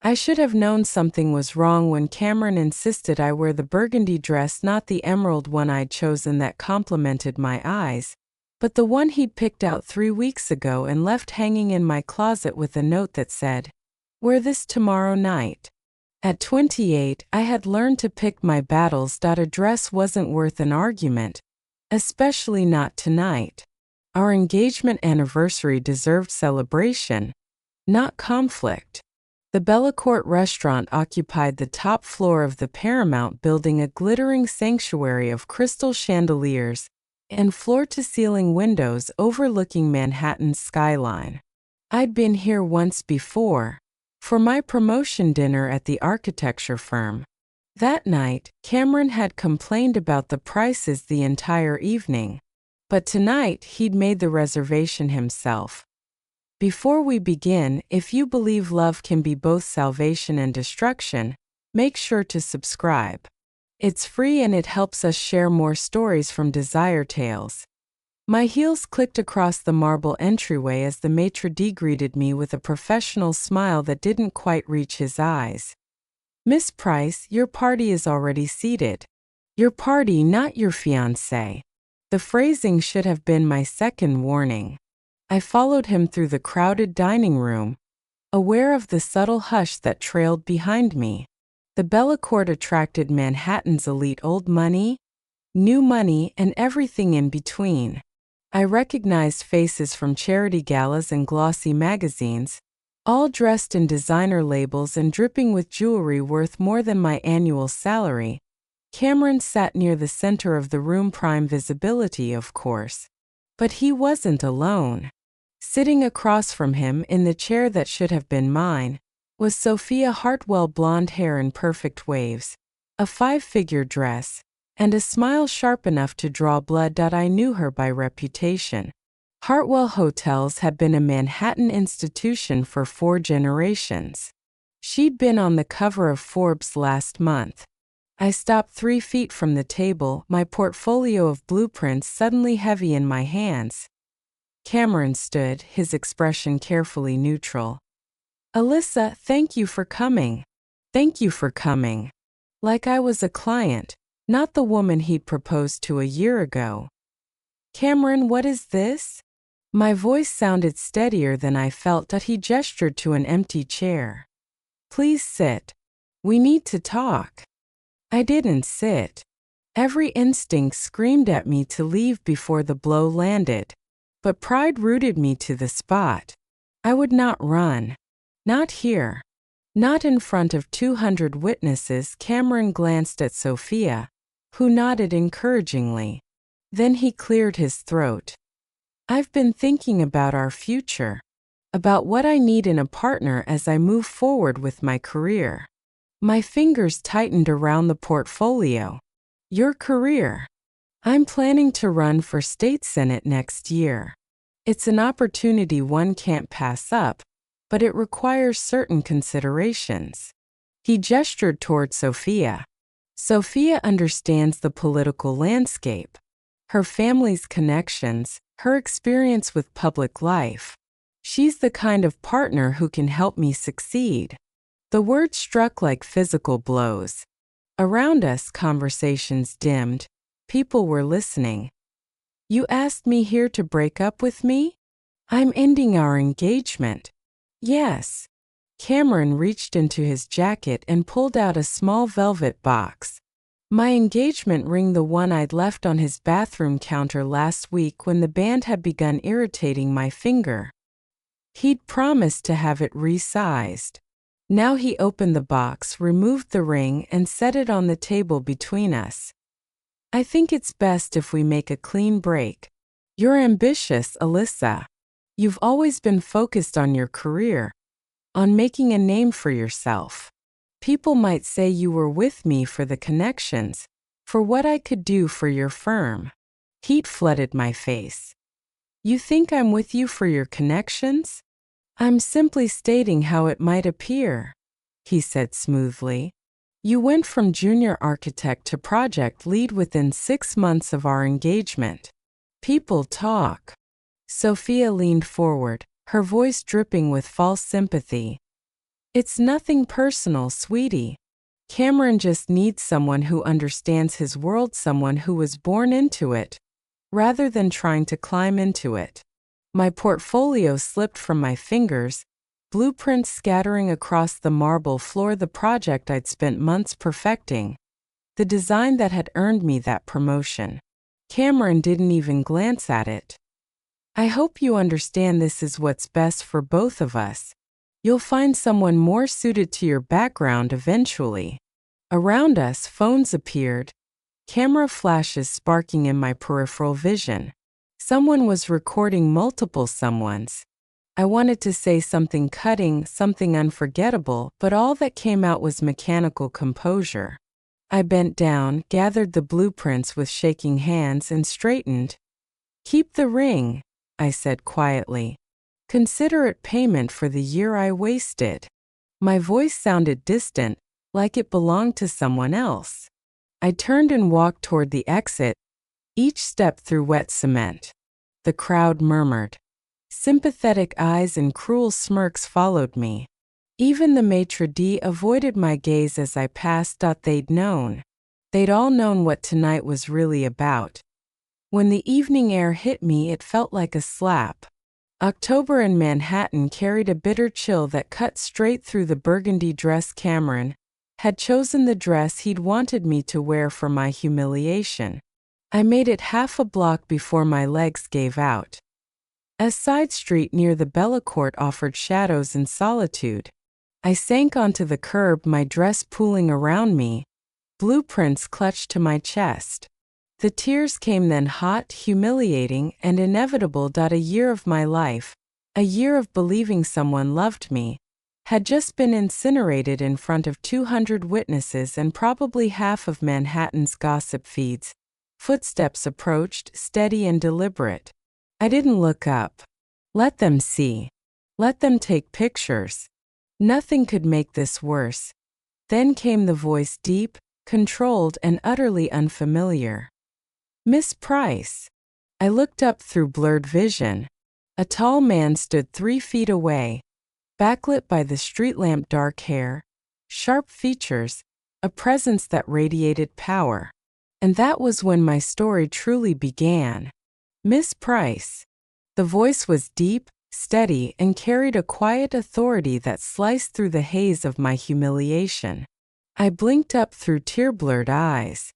I should have known something was wrong when Cameron insisted I wear the burgundy dress, not the emerald one I'd chosen that complimented my eyes, but the one he'd picked out 3 weeks ago and left hanging in my closet with a note that said, "Wear this tomorrow night." At 28, I had learned to pick my battles. A dress wasn't worth an argument, especially not tonight. Our engagement anniversary deserved celebration, not conflict. The Bellecourt restaurant occupied the top floor of the Paramount building, a glittering sanctuary of crystal chandeliers and floor-to-ceiling windows overlooking Manhattan's skyline. I'd been here once before, for my promotion dinner at the architecture firm. That night, Cameron had complained about the prices the entire evening, but tonight he'd made the reservation himself. Before we begin, if you believe love can be both salvation and destruction, make sure to subscribe. It's free and it helps us share more stories from Desire Tales. My heels clicked across the marble entryway as the maitre d' greeted me with a professional smile that didn't quite reach his eyes. "Miss Price, your party is already seated." Your party, not your fiancé. The phrasing should have been my second warning. I followed him through the crowded dining room, aware of the subtle hush that trailed behind me. The Bellecourt attracted Manhattan's elite: old money, new money, and everything in between. I recognized faces from charity galas and glossy magazines, all dressed in designer labels and dripping with jewelry worth more than my annual salary. Cameron sat near the center of the room, prime visibility, of course. But he wasn't alone. Sitting across from him, in the chair that should have been mine, was Sophia Hartwell, blonde hair in perfect waves, a 5-figure dress, and a smile sharp enough to draw blood. I knew her by reputation. Hartwell Hotels had been a Manhattan institution for 4 generations. She'd been on the cover of Forbes last month. I stopped 3 feet from the table, my portfolio of blueprints suddenly heavy in my hands. Cameron stood, his expression carefully neutral. "Alyssa, thank you for coming." Thank you for coming. Like I was a client, not the woman he'd proposed to a year ago. "Cameron, what is this?" My voice sounded steadier than I felt. He gestured to an empty chair. "Please sit. We need to talk." I didn't sit. Every instinct screamed at me to leave before the blow landed, but pride rooted me to the spot. I would not run. Not here. Not in front of 200 witnesses. Cameron glanced at Sophia, who nodded encouragingly. Then he cleared his throat. "I've been thinking about our future, about what I need in a partner as I move forward with my career." My fingers tightened around the portfolio. "Your career?" "I'm planning to run for state senate next year. It's an opportunity one can't pass up, but it requires certain considerations." He gestured toward Sophia. "Sophia understands the political landscape, her family's connections, her experience with public life. She's the kind of partner who can help me succeed." The words struck like physical blows. Around us, conversations dimmed. People were listening. "You asked me here to break up with me?" "I'm ending our engagement." "Yes." Cameron reached into his jacket and pulled out a small velvet box. My engagement ring, the one I'd left on his bathroom counter last week when the band had begun irritating my finger. He'd promised to have it resized. Now he opened the box, removed the ring, and set it on the table between us. "I think it's best if we make a clean break. You're ambitious, Alyssa. You've always been focused on your career, on making a name for yourself. People might say you were with me for the connections, for what I could do for your firm." Heat flooded my face. "You think I'm with you for your connections?" "I'm simply stating how it might appear," he said smoothly. "You went from junior architect to project lead within 6 months of our engagement. People talk." Sophia leaned forward, her voice dripping with false sympathy. It's nothing personal, sweetie. Cameron just needs someone who understands his world, someone who was born into it, rather than trying to climb into it. My portfolio slipped from my fingers, blueprints scattering across the marble floor, the project I'd spent months perfecting, the design that had earned me that promotion. Cameron didn't even glance at it. I hope you understand this is what's best for both of us. You'll find someone more suited to your background eventually. Around us, phones appeared, camera flashes sparking in my peripheral vision. Someone was recording multiple someones. I wanted to say something cutting, something unforgettable, but all that came out was mechanical composure. I bent down, gathered the blueprints with shaking hands, and straightened. "Keep the ring," I said quietly. "Consider it payment for the year I wasted." My voice sounded distant, like it belonged to someone else. I turned and walked toward the exit, each step through wet cement. The crowd murmured. Sympathetic eyes and cruel smirks followed me. Even the maitre d' avoided my gaze as I passed. They'd known. They'd all known what tonight was really about. When the evening air hit me, it felt like a slap. October in Manhattan carried a bitter chill that cut straight through the burgundy dress. Cameron had chosen the dress he'd wanted me to wear for my humiliation. I made it half a block before my legs gave out. A side street near the Bellecourt offered shadows and solitude. I sank onto the curb, my dress pooling around me, blueprints clutched to my chest. The tears came then, hot, humiliating, and inevitable. A year of my life, a year of believing someone loved me, had just been incinerated in front of 200 witnesses and probably half of Manhattan's gossip feeds. Footsteps approached, steady and deliberate. I didn't look up. Let them see. Let them take pictures. Nothing could make this worse. Then came the voice, deep, controlled, and utterly unfamiliar. "Miss Price." I looked up through blurred vision. A tall man stood 3 feet away, backlit by the street lamp, dark hair, sharp features, a presence that radiated power. And that was when my story truly began. "Miss Price." The voice was deep, steady, and carried a quiet authority that sliced through the haze of my humiliation. I blinked up through tear-blurred eyes.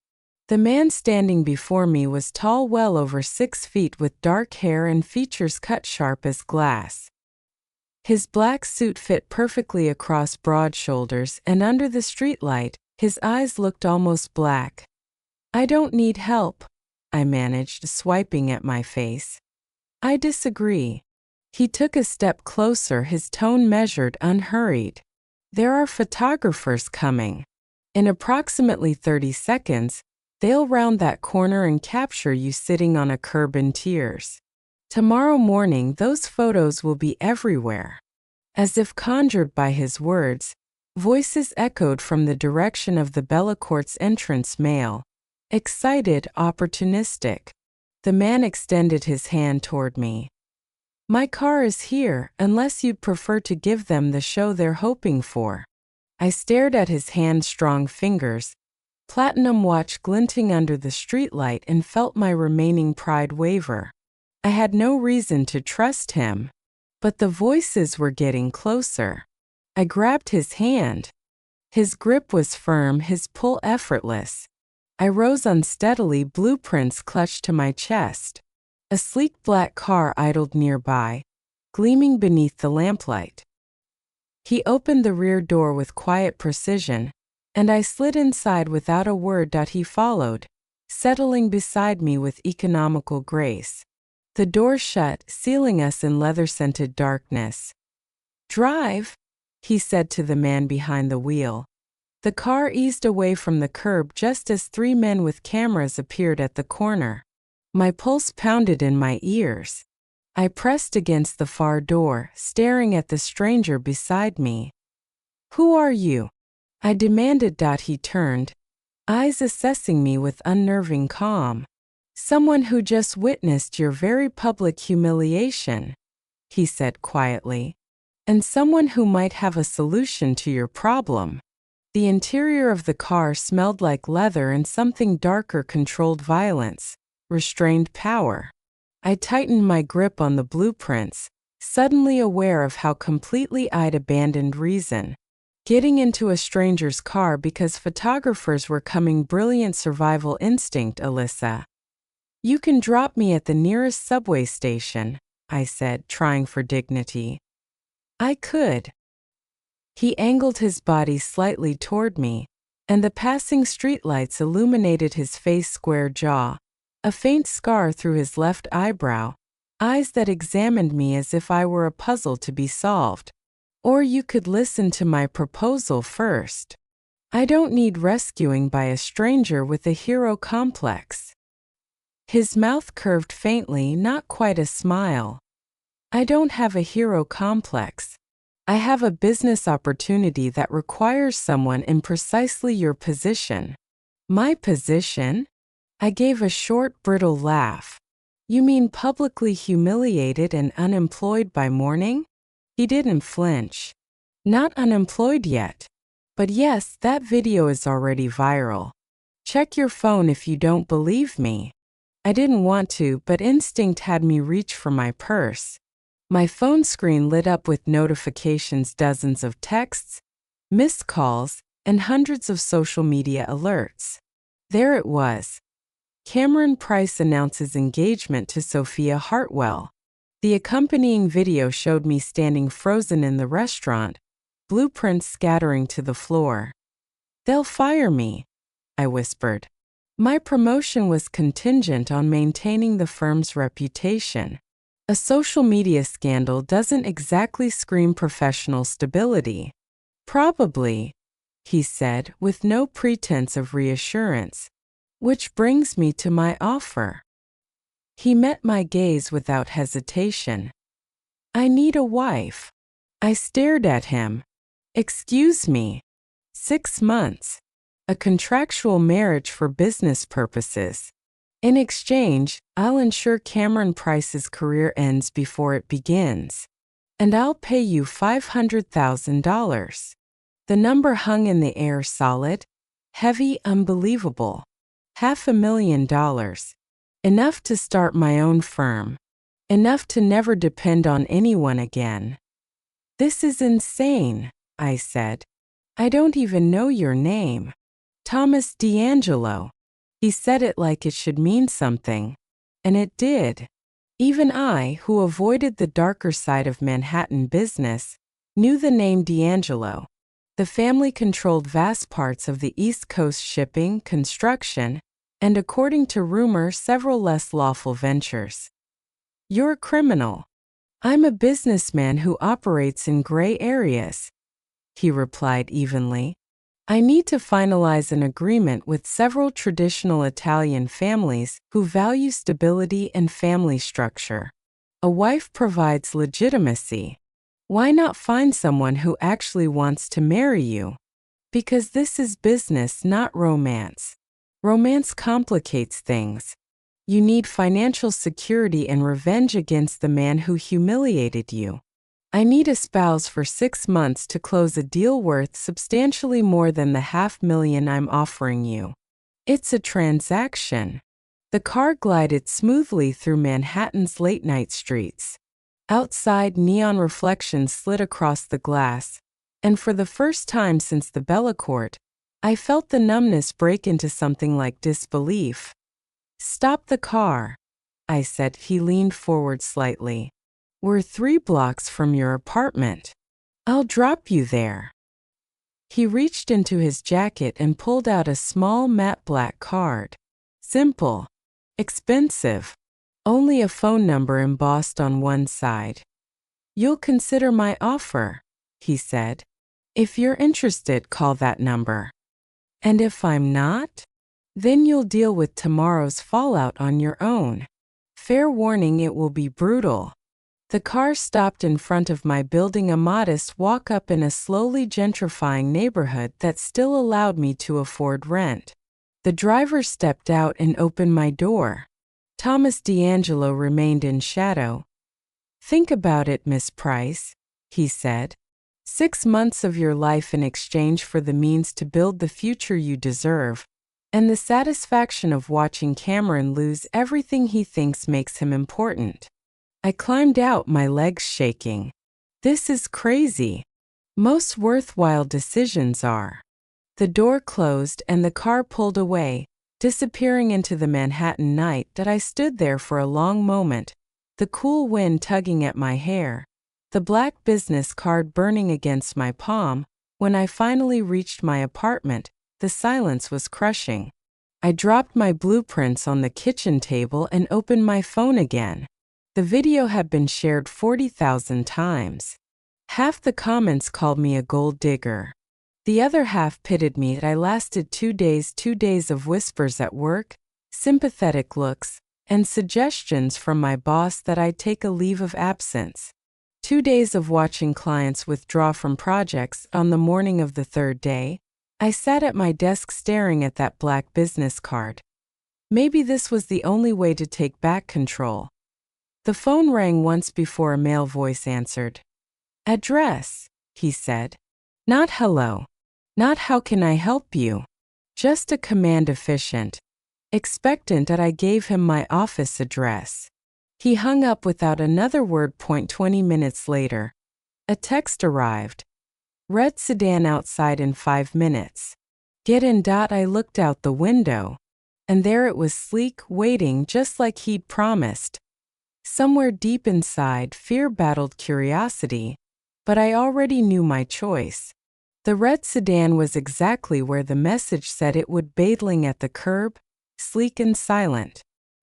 The man standing before me was tall, well over 6 feet, with dark hair and features cut sharp as glass. His black suit fit perfectly across broad shoulders, and under the streetlight, his eyes looked almost black. "I don't need help," I managed, swiping at my face. "I disagree." He took a step closer, his tone measured, unhurried. "There are photographers coming. In approximately 30 seconds, they'll round that corner and capture you sitting on a curb in tears. Tomorrow morning, those photos will be everywhere." As if conjured by his words, voices echoed from the direction of the Bellecourt's entrance, male, excited, opportunistic. The man extended his hand toward me. "My car is here, unless you'd prefer to give them the show they're hoping for." I stared at his hand-strong fingers, platinum watch glinting under the streetlight, and felt my remaining pride waver. I had no reason to trust him, but the voices were getting closer. I grabbed his hand. His grip was firm, his pull effortless. I rose unsteadily, blueprints clutched to my chest. A sleek black car idled nearby, gleaming beneath the lamplight. He opened the rear door with quiet precision, and I slid inside without a word. He followed, settling beside me with economical grace. The door shut, sealing us in leather-scented darkness. "Drive," he said to the man behind the wheel. The car eased away from the curb just as 3 men with cameras appeared at the corner. My pulse pounded in my ears. I pressed against the far door, staring at the stranger beside me. "Who are you?" I demanded. He turned, eyes assessing me with unnerving calm. "Someone who just witnessed your very public humiliation," he said quietly. and someone who might have a solution to your problem. The interior of the car smelled like leather, and something darker controlled violence, restrained power. I tightened my grip on the blueprints, suddenly aware of how completely I'd abandoned reason. Getting into a stranger's car because photographers were coming. Brilliant survival instinct, Alyssa. You can drop me at the nearest subway station, I said, trying for dignity. I could. He angled his body slightly toward me, and the passing streetlights illuminated his face, square jaw, a faint scar through his left eyebrow, eyes that examined me as if I were a puzzle to be solved. Or you could listen to my proposal first. I don't need rescuing by a stranger with a hero complex. His mouth curved faintly, not quite a smile. I don't have a hero complex. I have a business opportunity that requires someone in precisely your position. My position? I gave a short, brittle laugh. You mean publicly humiliated and unemployed by morning? He didn't flinch. Not unemployed yet. But yes, that video is already viral. Check your phone if you don't believe me. I didn't want to, but instinct had me reach for my purse. My phone screen lit up with notifications, dozens of texts, missed calls, and hundreds of social media alerts. There it was. Cameron Price announces engagement to Sophia Hartwell. The accompanying video showed me standing frozen in the restaurant, blueprints scattering to the floor. They'll fire me, I whispered. My promotion was contingent on maintaining the firm's reputation. A social media scandal doesn't exactly scream professional stability. Probably, he said, with no pretense of reassurance. Which brings me to my offer. He met my gaze without hesitation. I need a wife. I stared at him. Excuse me. 6 months. A contractual marriage for business purposes. In exchange, I'll ensure Cameron Price's career ends before it begins. And I'll pay you $500,000. The number hung in the air, solid, heavy, unbelievable. $500,000. Enough to start my own firm. Enough to never depend on anyone again. This is insane, I said. I don't even know your name. Thomas D'Angelo. He said it like it should mean something. And it did. Even I, who avoided the darker side of Manhattan business, knew the name D'Angelo. The family controlled vast parts of the East Coast shipping, construction, and according to rumor, several less lawful ventures. You're a criminal. I'm a businessman who operates in gray areas, he replied evenly. I need to finalize an agreement with several traditional Italian families who value stability and family structure. A wife provides legitimacy. Why not find someone who actually wants to marry you? Because this is business, not romance. Romance complicates things. You need financial security and revenge against the man who humiliated you. I need a spouse for 6 months to close a deal worth substantially more than the $500,000 I'm offering you. It's a transaction. The car glided smoothly through Manhattan's late-night streets. Outside, neon reflections slid across the glass, and for the first time since the Bellacourt, I felt the numbness break into something like disbelief. Stop the car, I said. He leaned forward slightly. We're 3 blocks from your apartment. I'll drop you there. He reached into his jacket and pulled out a small matte black card. Simple. Expensive. Only a phone number embossed on one side. You'll consider my offer, he said. If you're interested, call that number. And if I'm not? Then you'll deal with tomorrow's fallout on your own. Fair warning, it will be brutal. The car stopped in front of my building, a modest walk-up in a slowly gentrifying neighborhood that still allowed me to afford rent. The driver stepped out and opened my door. Thomas D'Angelo remained in shadow. Think about it, Miss Price. he said. 6 months of your life in exchange for the means to build the future you deserve, and the satisfaction of watching Cameron lose everything he thinks makes him important. I climbed out, my legs shaking. This is crazy. Most worthwhile decisions are. The door closed and the car pulled away, disappearing into the Manhattan night that I stood there for a long moment, the cool wind tugging at my hair, the black business card burning against my palm. When I finally reached my apartment, the silence was crushing. I dropped my blueprints on the kitchen table and opened my phone again. The video had been shared 40,000 times. Half the comments called me a gold digger. The other half pitied me that I lasted 2 days of whispers at work, sympathetic looks, and suggestions from my boss that I'd take a leave of absence. 2 days of watching clients withdraw from projects. On the morning of the third day, I sat at my desk staring at that black business card. Maybe this was the only way to take back control. The phone rang once before a male voice answered. "Address," he said. Not hello. Not how can I help you. Just a command efficient. Expectant that I gave him my office address. He hung up without another word. 20 minutes later, a text arrived. Red sedan outside in 5 minutes. Get in. I looked out the window, and there it was, sleek, waiting just like he'd promised. Somewhere deep inside, fear battled curiosity, but I already knew my choice. The red sedan was exactly where the message said it would, battling at the curb, sleek and silent.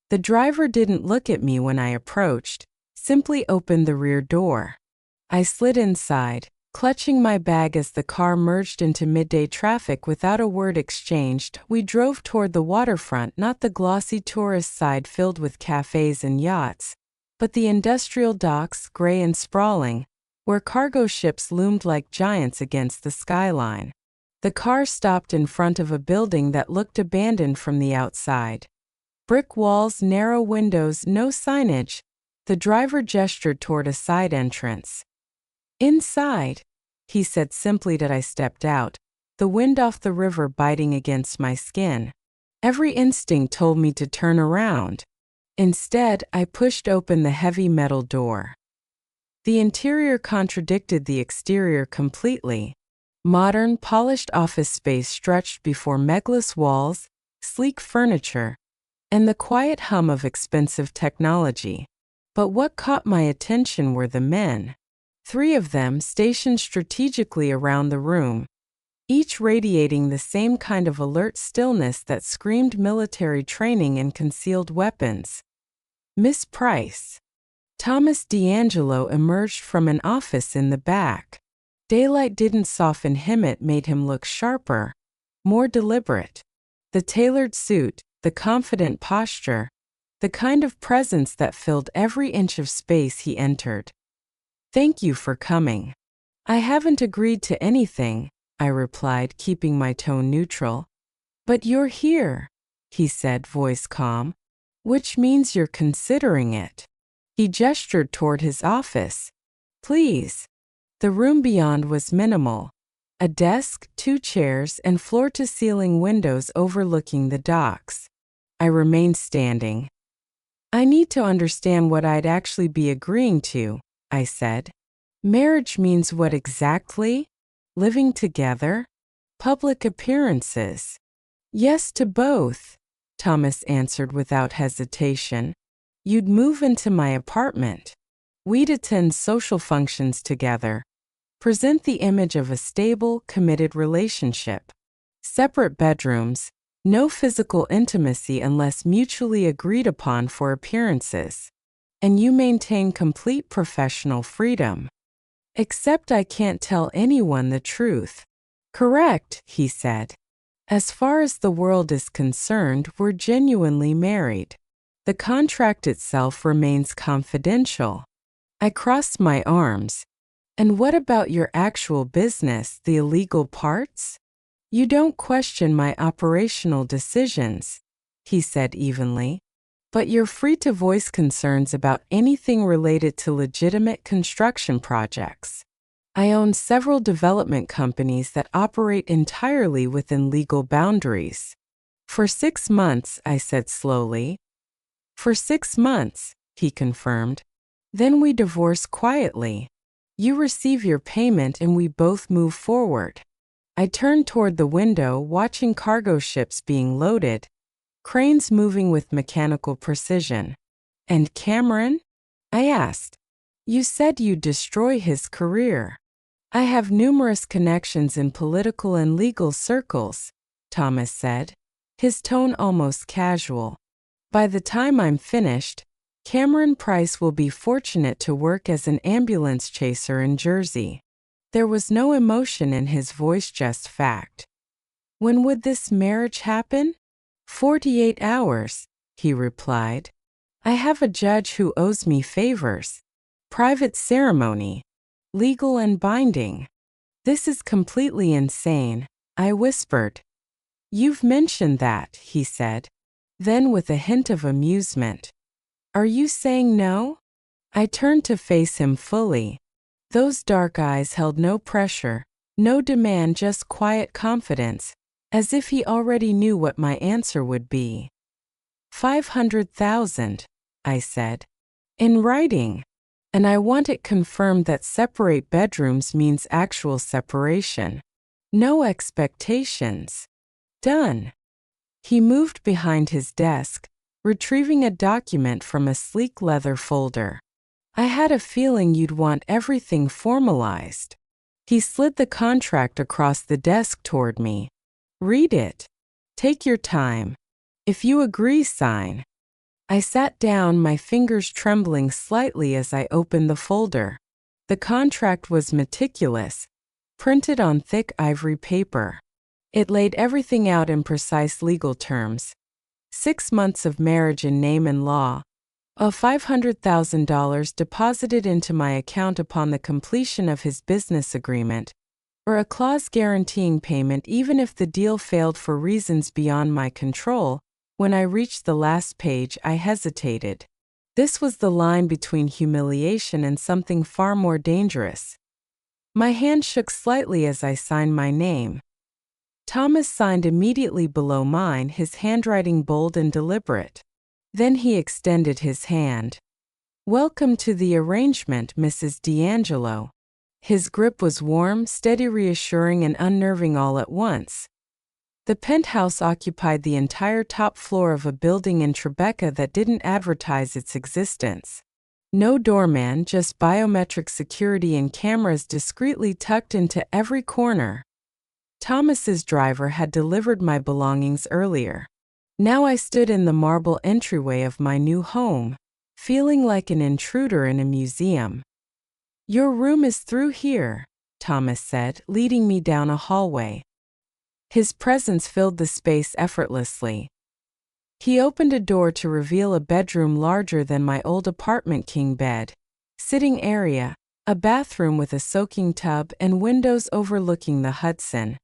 The driver didn't look at me when I approached, simply opened the rear door. I slid inside, clutching my bag as the car merged into midday traffic without a word exchanged. We drove toward the waterfront, not the glossy tourist side filled with cafes and yachts, but the industrial docks, gray and sprawling, where cargo ships loomed like giants against the skyline. The car stopped in front of a building that looked abandoned from the outside. Brick walls, narrow windows, no signage. The driver gestured toward a side entrance. "Inside," he said simply. That I stepped out, the wind off the river biting against my skin. Every instinct told me to turn around. Instead, I pushed open the heavy metal door. The interior contradicted the exterior completely. Modern, polished office space stretched before megaless walls, sleek furniture, and the quiet hum of expensive technology. But what caught my attention were the men. 3 of them stationed strategically around the room, each radiating the same kind of alert stillness that screamed military training and concealed weapons. "Miss Price." Thomas D'Angelo emerged from an office in the back. Daylight didn't soften him, it made him look sharper, more deliberate. The tailored suit, the confident posture, the kind of presence that filled every inch of space he entered. "Thank you for coming." "I haven't agreed to anything," I replied, keeping my tone neutral. "But you're here," he said, voice calm, "which means you're considering it." He gestured toward his office. "Please." The room beyond was minimal. A desk, 2 chairs, and floor-to-ceiling windows overlooking the docks. I remained standing. "I need to understand what I'd actually be agreeing to," I said. "Marriage means what exactly? Living together? Public appearances?" "Yes to both," Thomas answered without hesitation. "You'd move into my apartment. We'd attend social functions together. Present the image of a stable, committed relationship. Separate bedrooms, no physical intimacy unless mutually agreed upon for appearances. And you maintain complete professional freedom. Except I can't tell anyone the truth." "Correct," he said. "As far as the world is concerned, we're genuinely married. The contract itself remains confidential." I crossed my arms. "And what about your actual business, the illegal parts?" "You don't question my operational decisions," he said evenly. "But you're free to voice concerns about anything related to legitimate construction projects." I own several development companies that operate entirely within legal boundaries. For 6 months, I said slowly. For 6 months, he confirmed. Then we divorce quietly. You receive your payment and we both move forward. I turned toward the window, watching cargo ships being loaded, cranes moving with mechanical precision. And Cameron? I asked. You said you'd destroy his career. I have numerous connections in political and legal circles, Thomas said, his tone almost casual. By the time I'm finished, Cameron Price will be fortunate to work as an ambulance chaser in Jersey. There was no emotion in his voice, just fact. When would this marriage happen? 48 hours, he replied. I have a judge who owes me favors. Private ceremony. Legal and binding. This is completely insane, I whispered. You've mentioned that, he said. Then with a hint of amusement. Are you saying no? I turned to face him fully. Those dark eyes held no pressure, no demand, just quiet confidence, as if he already knew what my answer would be. 500,000, I said. In writing. And I want it confirmed that separate bedrooms means actual separation. No expectations. Done. He moved behind his desk, retrieving a document from a sleek leather folder. I had a feeling you'd want everything formalized. He slid the contract across the desk toward me. Read it. Take your time. If you agree, sign. I sat down, my fingers trembling slightly as I opened the folder. The contract was meticulous, printed on thick ivory paper. It laid everything out in precise legal terms. 6 months of marriage in name and law. A $500,000 deposited into my account upon the completion of his business agreement, or a clause guaranteeing payment even if the deal failed for reasons beyond my control. When I reached the last page, I hesitated. This was the line between humiliation and something far more dangerous. My hand shook slightly as I signed my name. Thomas signed immediately below mine, his handwriting bold and deliberate. Then he extended his hand. Welcome to the arrangement, Mrs. D'Angelo. His grip was warm, steady, reassuring, and unnerving all at once. The penthouse occupied the entire top floor of a building in Tribeca that didn't advertise its existence. No doorman, just biometric security and cameras discreetly tucked into every corner. Thomas's driver had delivered my belongings earlier. Now I stood in the marble entryway of my new home, feeling like an intruder in a museum. Your room is through here, Thomas said, leading me down a hallway. His presence filled the space effortlessly. He opened a door to reveal a bedroom larger than my old apartment king bed, sitting area, a bathroom with a soaking tub, and windows overlooking the Hudson.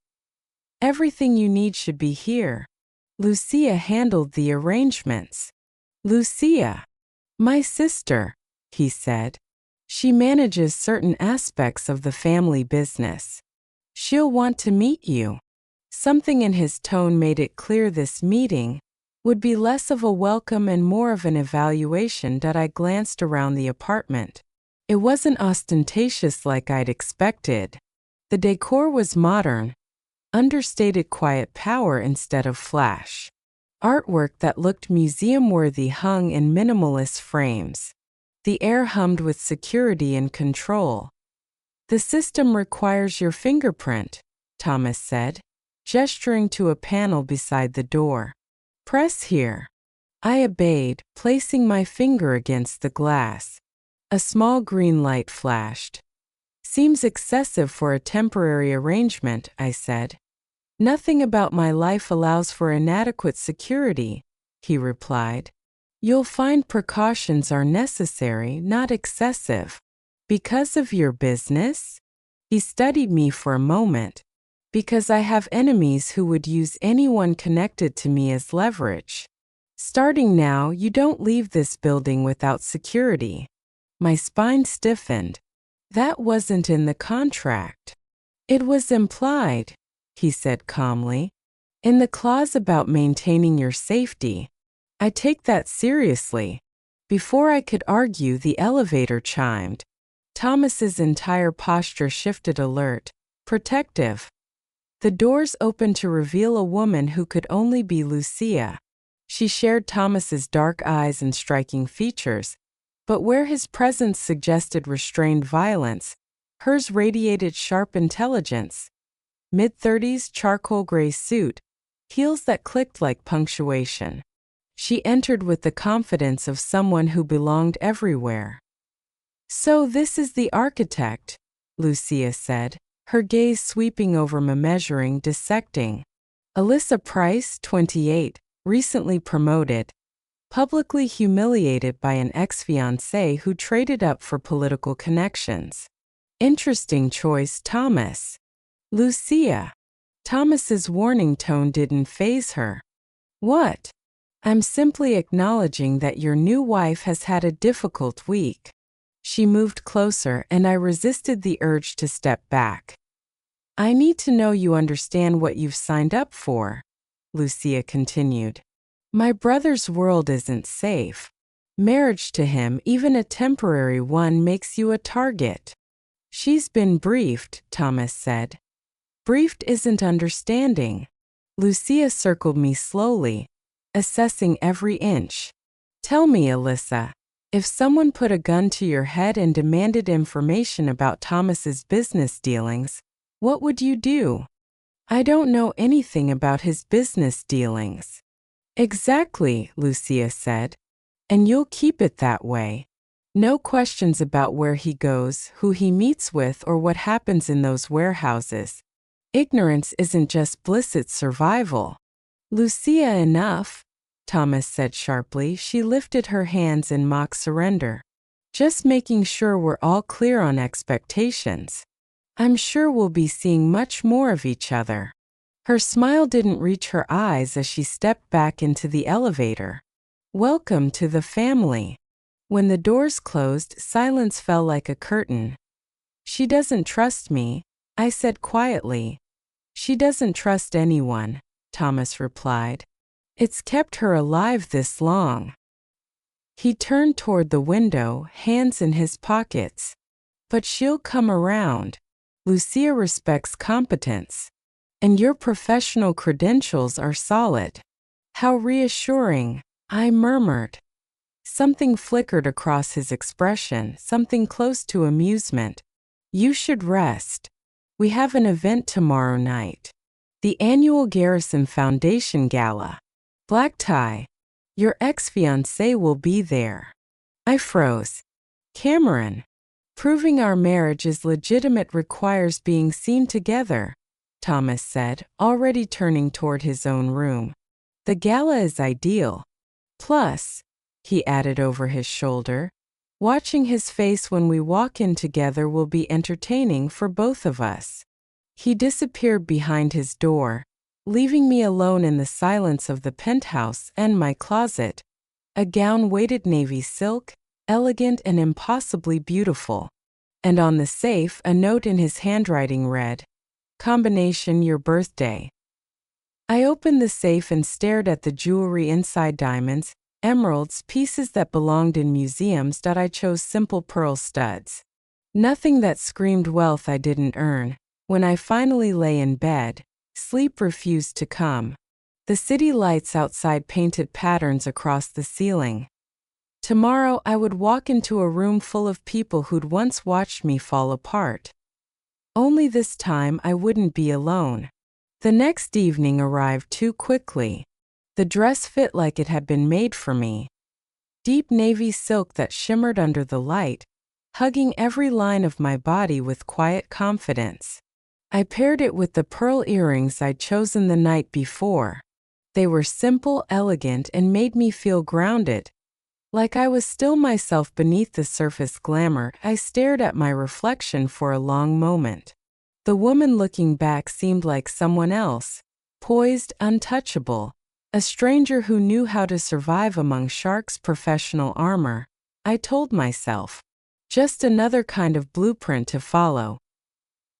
Everything you need should be here. Lucia handled the arrangements. Lucia? My sister, he said. She manages certain aspects of the family business. She'll want to meet you. Something in his tone made it clear this meeting would be less of a welcome and more of an evaluation. I glanced around the apartment. It wasn't ostentatious like I'd expected. The decor was modern, understated quiet power instead of flash. Artwork that looked museum-worthy hung in minimalist frames. The air hummed with security and control. The system requires your fingerprint, Thomas said, gesturing to a panel beside the door. Press here. I obeyed, placing my finger against the glass. A small green light flashed. Seems excessive for a temporary arrangement, I said. Nothing about my life allows for inadequate security, he replied. You'll find precautions are necessary, not excessive. Because of your business? He studied me for a moment. Because I have enemies who would use anyone connected to me as leverage. Starting now, you don't leave this building without security. My spine stiffened. That wasn't in the contract. It was implied, he said calmly. In the clause about maintaining your safety. I take that seriously. Before I could argue, the elevator chimed. Thomas's entire posture shifted, alert, protective. The doors opened to reveal a woman who could only be Lucia. She shared Thomas's dark eyes and striking features, but where his presence suggested restrained violence, hers radiated sharp intelligence. Mid-30s, charcoal gray suit, heels that clicked like punctuation. She entered with the confidence of someone who belonged everywhere. So this is the architect, Lucia said, her gaze sweeping over my measuring, dissecting. Alyssa Price, 28, recently promoted, publicly humiliated by an ex-fiancé who traded up for political connections. Interesting choice, Thomas. Lucia. Thomas's warning tone didn't faze her. What? I'm simply acknowledging that your new wife has had a difficult week. She moved closer and I resisted the urge to step back. I need to know you understand what you've signed up for, Lucia continued. My brother's world isn't safe. Marriage to him, even a temporary one, makes you a target. She's been briefed, Thomas said. Briefed isn't understanding. Lucia circled me slowly, assessing every inch. Tell me, Alyssa, if someone put a gun to your head and demanded information about Thomas's business dealings, what would you do? I don't know anything about his business dealings. Exactly, Lucia said. And you'll keep it that way. No questions about where he goes, who he meets with, or what happens in those warehouses. Ignorance isn't just bliss, it's survival. Lucia, enough, Thomas said sharply. She lifted her hands in mock surrender. Just making sure we're all clear on expectations. I'm sure we'll be seeing much more of each other. Her smile didn't reach her eyes as she stepped back into the elevator. Welcome to the family. When the doors closed, silence fell like a curtain. She doesn't trust me, I said quietly. She doesn't trust anyone, Thomas replied. It's kept her alive this long. He turned toward the window, hands in his pockets. But she'll come around. Lucia respects competence. And your professional credentials are solid. How reassuring, I murmured. Something flickered across his expression, something close to amusement. You should rest. We have an event tomorrow night. The annual Garrison Foundation Gala. Black tie. Your ex-fiancé will be there. I froze. Cameron. Proving our marriage is legitimate requires being seen together, Thomas said, already turning toward his own room. The gala is ideal. Plus, he added over his shoulder, watching his face when we walk in together will be entertaining for both of us. He disappeared behind his door, leaving me alone in the silence of the penthouse and my closet. A gown weighted navy silk, elegant and impossibly beautiful. And on the safe, a note in his handwriting read, "Combination your birthday." I opened the safe and stared at the jewelry inside: diamonds, emeralds, pieces that belonged in museums. I chose simple pearl studs. Nothing that screamed wealth I didn't earn. When I finally lay in bed, sleep refused to come. The city lights outside painted patterns across the ceiling. Tomorrow I would walk into a room full of people who'd once watched me fall apart. Only this time I wouldn't be alone. The next evening arrived too quickly. The dress fit like it had been made for me. Deep navy silk that shimmered under the light, hugging every line of my body with quiet confidence. I paired it with the pearl earrings I'd chosen the night before. They were simple, elegant, and made me feel grounded. Like I was still myself beneath the surface glamour. I stared at my reflection for a long moment. The woman looking back seemed like someone else, poised, untouchable, a stranger who knew how to survive among sharks' professional armor, I told myself. Just another kind of blueprint to follow.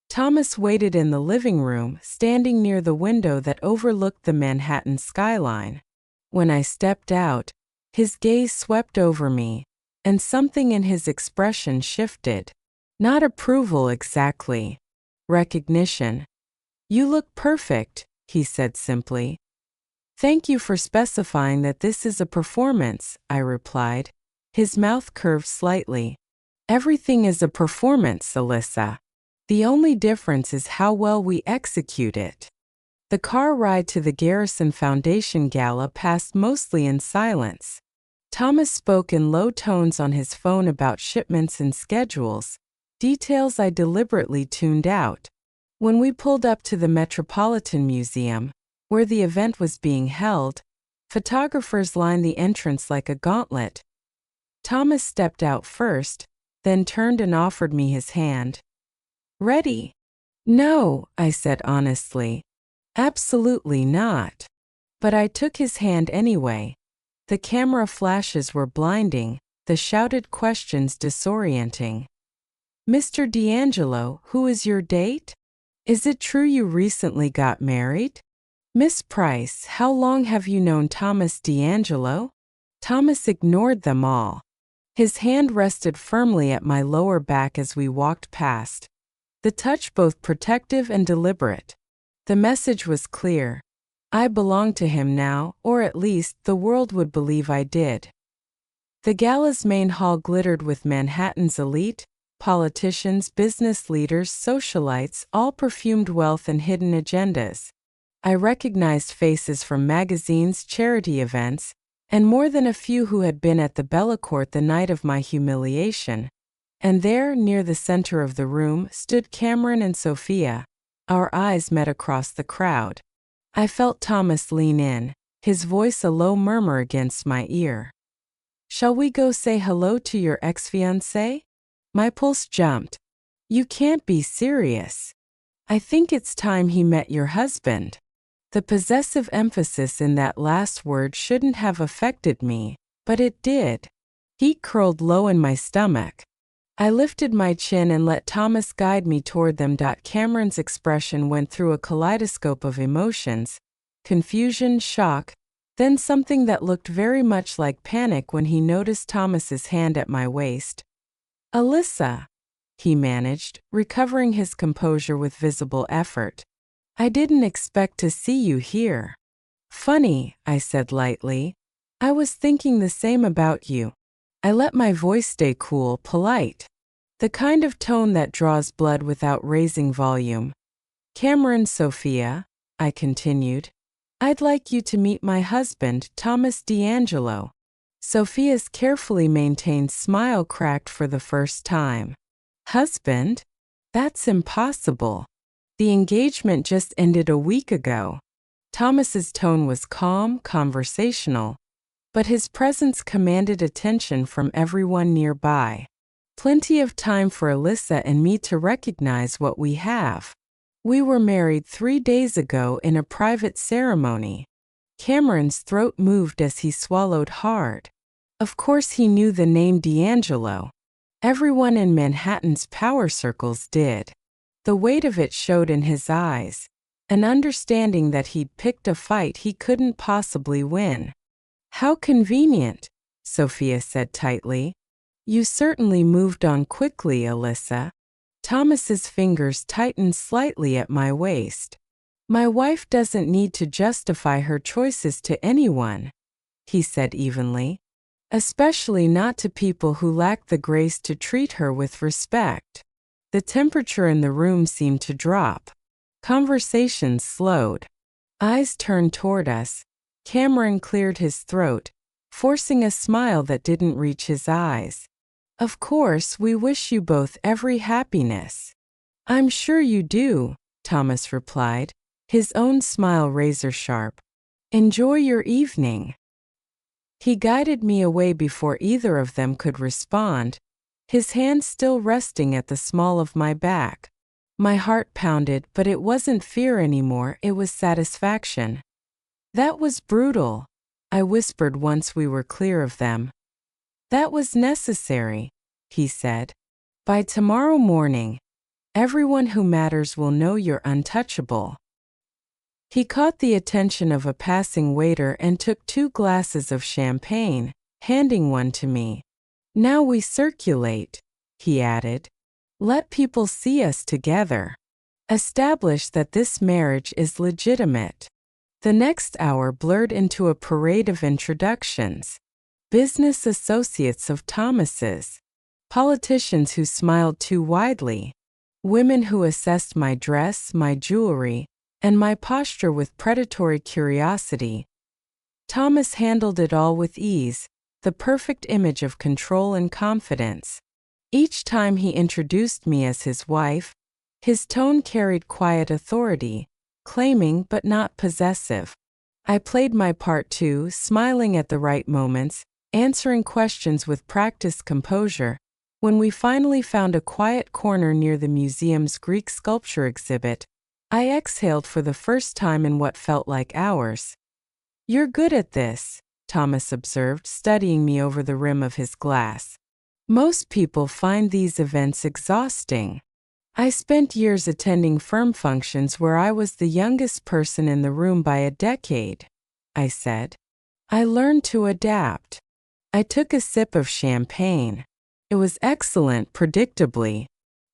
Thomas waited in the living room, standing near the window that overlooked the Manhattan skyline. When I stepped out, his gaze swept over me, and something in his expression shifted. Not approval exactly. Recognition. "You look perfect," he said simply. "Thank you for specifying that this is a performance," I replied. His mouth curved slightly. "Everything is a performance, Alyssa. The only difference is how well we execute it." The car ride to the Garrison Foundation Gala passed mostly in silence. Thomas spoke in low tones on his phone about shipments and schedules, details I deliberately tuned out. When we pulled up to the Metropolitan Museum, where the event was being held, photographers lined the entrance like a gauntlet. Thomas stepped out first, then turned and offered me his hand. "Ready?" "No," I said honestly. "Absolutely not." But I took his hand anyway. The camera flashes were blinding, the shouted questions disorienting. "Mr. D'Angelo, who is your date? Is it true you recently got married? Miss Price, how long have you known Thomas D'Angelo?" Thomas ignored them all. His hand rested firmly at my lower back as we walked past, the touch both protective and deliberate. The message was clear. I belonged to him now, or at least the world would believe I did. The gala's main hall glittered with Manhattan's elite, politicians, business leaders, socialites, all perfumed wealth and hidden agendas. I recognized faces from magazines, charity events, and more than a few who had been at the Bellacourt the night of my humiliation. And there, near the center of the room, stood Cameron and Sophia. Our eyes met across the crowd. I felt Thomas lean in, his voice a low murmur against my ear. "Shall we go say hello to your ex-fiancé?" My pulse jumped. "You can't be serious. I think it's time he met your husband." The possessive emphasis in that last word shouldn't have affected me, but it did. Heat curled low in my stomach. I lifted my chin and let Thomas guide me toward them. Cameron's expression went through a kaleidoscope of emotions: confusion, shock, then something that looked very much like panic when he noticed Thomas's hand at my waist. "Alyssa," he managed, recovering his composure with visible effort. "I didn't expect to see you here." "Funny," I said lightly. "I was thinking the same about you." I let my voice stay cool, polite. The kind of tone that draws blood without raising volume. "Cameron, Sophia," I continued, "I'd like you to meet my husband, Thomas D'Angelo." Sophia's carefully maintained smile cracked for the first time. "Husband? That's impossible. The engagement just ended a week ago." Thomas's tone was calm, conversational, but his presence commanded attention from everyone nearby. Plenty of time for Alyssa and me to recognize what we have. We were married 3 days ago in a private ceremony. Cameron's throat moved as he swallowed hard. Of course he knew the name D'Angelo. Everyone in Manhattan's power circles did. The weight of it showed in his eyes, an understanding that he'd picked a fight he couldn't possibly win. "How convenient," Sophia said tightly. "You certainly moved on quickly, Alyssa." Thomas's fingers tightened slightly at my waist. "My wife doesn't need to justify her choices to anyone," he said evenly. "Especially not to people who lack the grace to treat her with respect." The temperature in the room seemed to drop. Conversation slowed. Eyes turned toward us. Cameron cleared his throat, forcing a smile that didn't reach his eyes. "Of course, we wish you both every happiness." "I'm sure you do," Thomas replied, his own smile razor-sharp. "Enjoy your evening." He guided me away before either of them could respond, his hand still resting at the small of my back. My heart pounded, but it wasn't fear anymore, it was satisfaction. "That was brutal," I whispered once we were clear of them. "That was necessary," he said. By tomorrow morning, everyone who matters will know you're untouchable. He caught the attention of a passing waiter and took 2 glasses of champagne, handing one to me. Now we circulate, he added. Let people see us together. Establish that this marriage is legitimate. The next hour blurred into a parade of introductions. Business associates of Thomas's, politicians who smiled too widely, women who assessed my dress, my jewelry, and my posture with predatory curiosity. Thomas handled it all with ease, the perfect image of control and confidence. Each time he introduced me as his wife, his tone carried quiet authority, claiming but not possessive. I played my part too, smiling at the right moments, answering questions with practiced composure. When we finally found a quiet corner near the museum's Greek sculpture exhibit, I exhaled for the first time in what felt like hours. You're good at this, Thomas observed, studying me over the rim of his glass. Most people find these events exhausting. I spent years attending firm functions where I was the youngest person in the room by a decade, I said. I learned to adapt. I took a sip of champagne. It was excellent, predictably,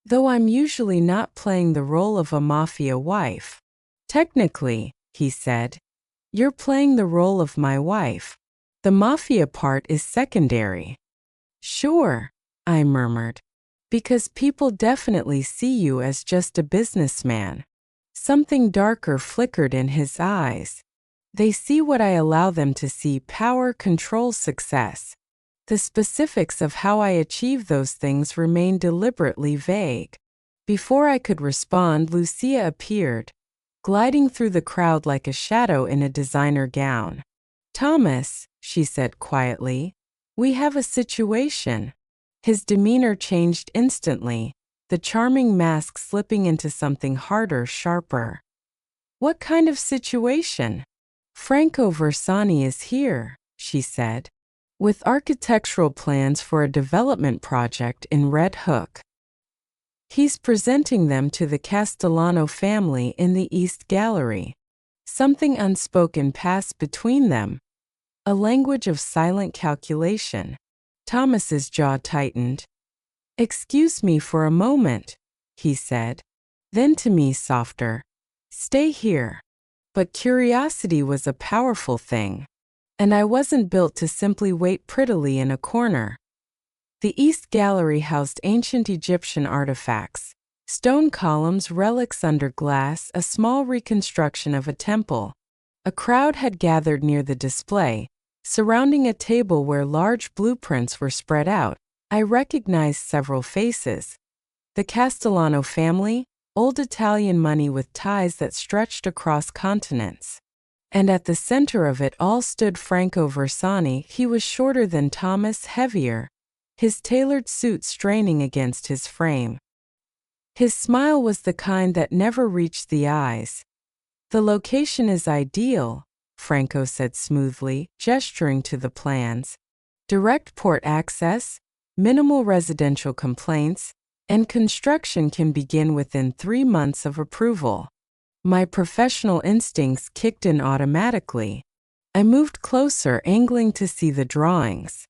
though I'm usually not playing the role of a mafia wife. Technically, he said, you're playing the role of my wife. The mafia part is secondary. Sure, I murmured, because people definitely see you as just a businessman. Something darker flickered in his eyes. They see what I allow them to see: power, control, success. The specifics of how I achieve those things remain deliberately vague. Before I could respond, Lucia appeared, gliding through the crowd like a shadow in a designer gown. Thomas, she said quietly, we have a situation. His demeanor changed instantly, the charming mask slipping into something harder, sharper. What kind of situation? Franco Versani is here, she said, with architectural plans for a development project in Red Hook. He's presenting them to the Castellano family in the East Gallery. Something unspoken passed between them, a language of silent calculation. Thomas's jaw tightened. Excuse me for a moment, he said. Then to me, softer, stay here. But curiosity was a powerful thing, and I wasn't built to simply wait prettily in a corner. The East Gallery housed ancient Egyptian artifacts, stone columns, relics under glass, a small reconstruction of a temple. A crowd had gathered near the display, surrounding a table where large blueprints were spread out. I recognized several faces. The Castellano family, old Italian money with ties that stretched across continents. And at the center of it all stood Franco Versani. He was shorter than Thomas, heavier, his tailored suit straining against his frame. His smile was the kind that never reached the eyes. The location is ideal, Franco said smoothly, gesturing to the plans. Direct port access, minimal residential complaints, and construction can begin within 3 months of approval. My professional instincts kicked in automatically. I moved closer, angling to see the drawings.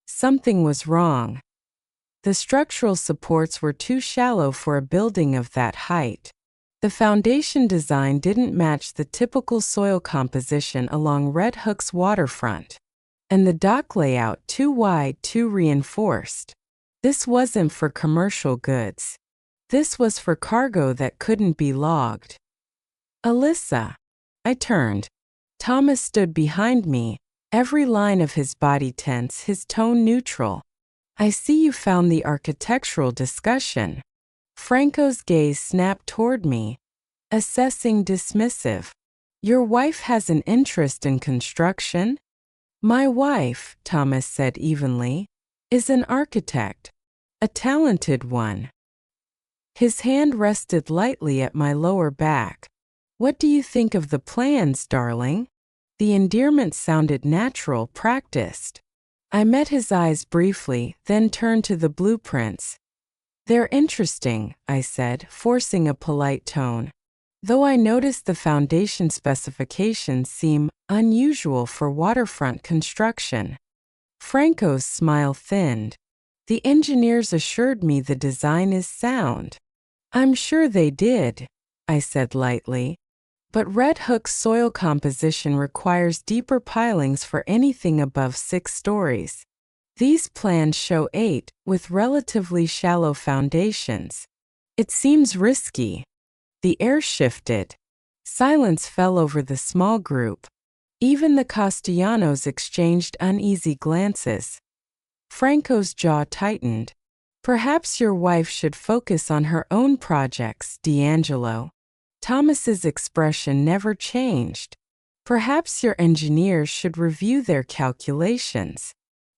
Something was wrong. The structural supports were too shallow for a building of that height. The foundation design didn't match the typical soil composition along Red Hook's waterfront. And the dock layout too wide, too reinforced. This wasn't for commercial goods. This was for cargo that couldn't be logged. Alyssa. I turned. Thomas stood behind me, every line of his body tense, his tone neutral. I see you found the architectural discussion. Franco's gaze snapped toward me, assessing, dismissive. Your wife has an interest in construction? My wife, Thomas said evenly, is an architect, a talented one. His hand rested lightly at my lower back. What do you think of the plans, darling? The endearment sounded natural, practiced. I met his eyes briefly, then turned to the blueprints. They're interesting, I said, forcing a polite tone. Though I noticed the foundation specifications seem unusual for waterfront construction. Franco's smile thinned. The engineers assured me the design is sound. I'm sure they did, I said lightly. But Red Hook's soil composition requires deeper pilings for anything above 6 stories. These plans show 8, with relatively shallow foundations. It seems risky. The air shifted. Silence fell over the small group. Even the Castellanos exchanged uneasy glances. Franco's jaw tightened. Perhaps your wife should focus on her own projects, D'Angelo. Thomas's expression never changed. Perhaps your engineers should review their calculations.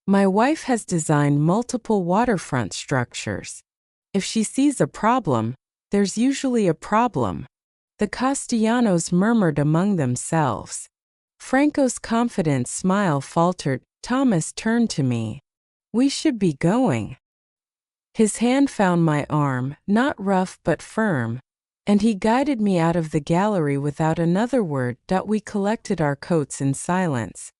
My wife has designed multiple waterfront structures. If she sees a problem, there's usually a problem. The Castellanos murmured among themselves. Franco's confident smile faltered. Thomas turned to me. We should be going. His hand found my arm, not rough but firm, and he guided me out of the gallery without another word. We collected our coats in silence.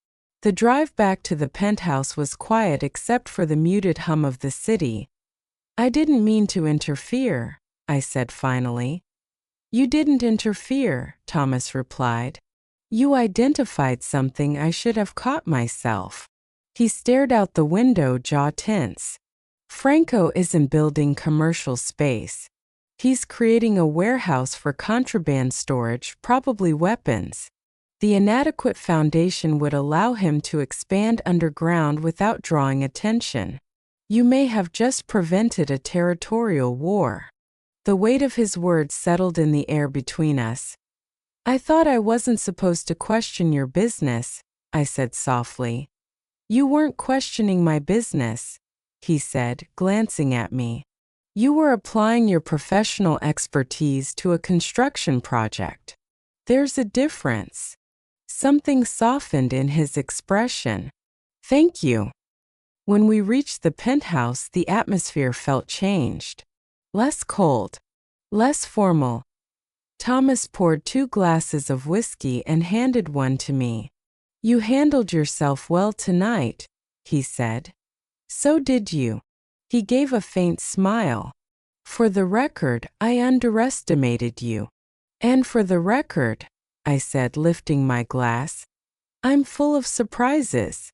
The drive back to the penthouse was quiet except for the muted hum of the city. I didn't mean to interfere, I said finally. You didn't interfere, Thomas replied. You identified something I should have caught myself. He stared out the window, jaw tense. Franco isn't building commercial space. He's creating a warehouse for contraband storage, probably weapons. The inadequate foundation would allow him to expand underground without drawing attention. You may have just prevented a territorial war. The weight of his words settled in the air between us. I thought I wasn't supposed to question your business, I said softly. You weren't questioning my business, he said, glancing at me. You were applying your professional expertise to a construction project. There's a difference. Something softened in his expression. Thank you. When we reached the penthouse, the atmosphere felt changed. Less cold. Less formal. Thomas poured 2 glasses of whiskey and handed one to me. You handled yourself well tonight, he said. So did you. He gave a faint smile. For the record, I underestimated you. And for the record, I said, lifting my glass, I'm full of surprises.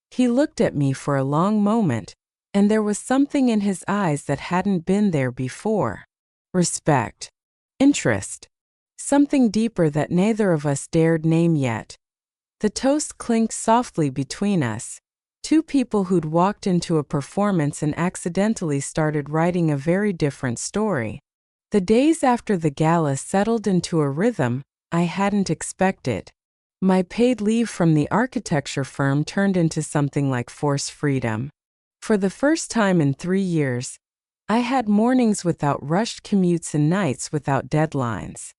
He looked at me for a long moment, and there was something in his eyes that hadn't been there before. Respect. Interest. Something deeper that neither of us dared name yet. The toast clinked softly between us. 2 people who'd walked into a performance and accidentally started writing a very different story. The days after the gala settled into a rhythm I hadn't expected. My paid leave from the architecture firm turned into something like forced freedom. For the first time in 3 years, I had mornings without rushed commutes and nights without deadlines.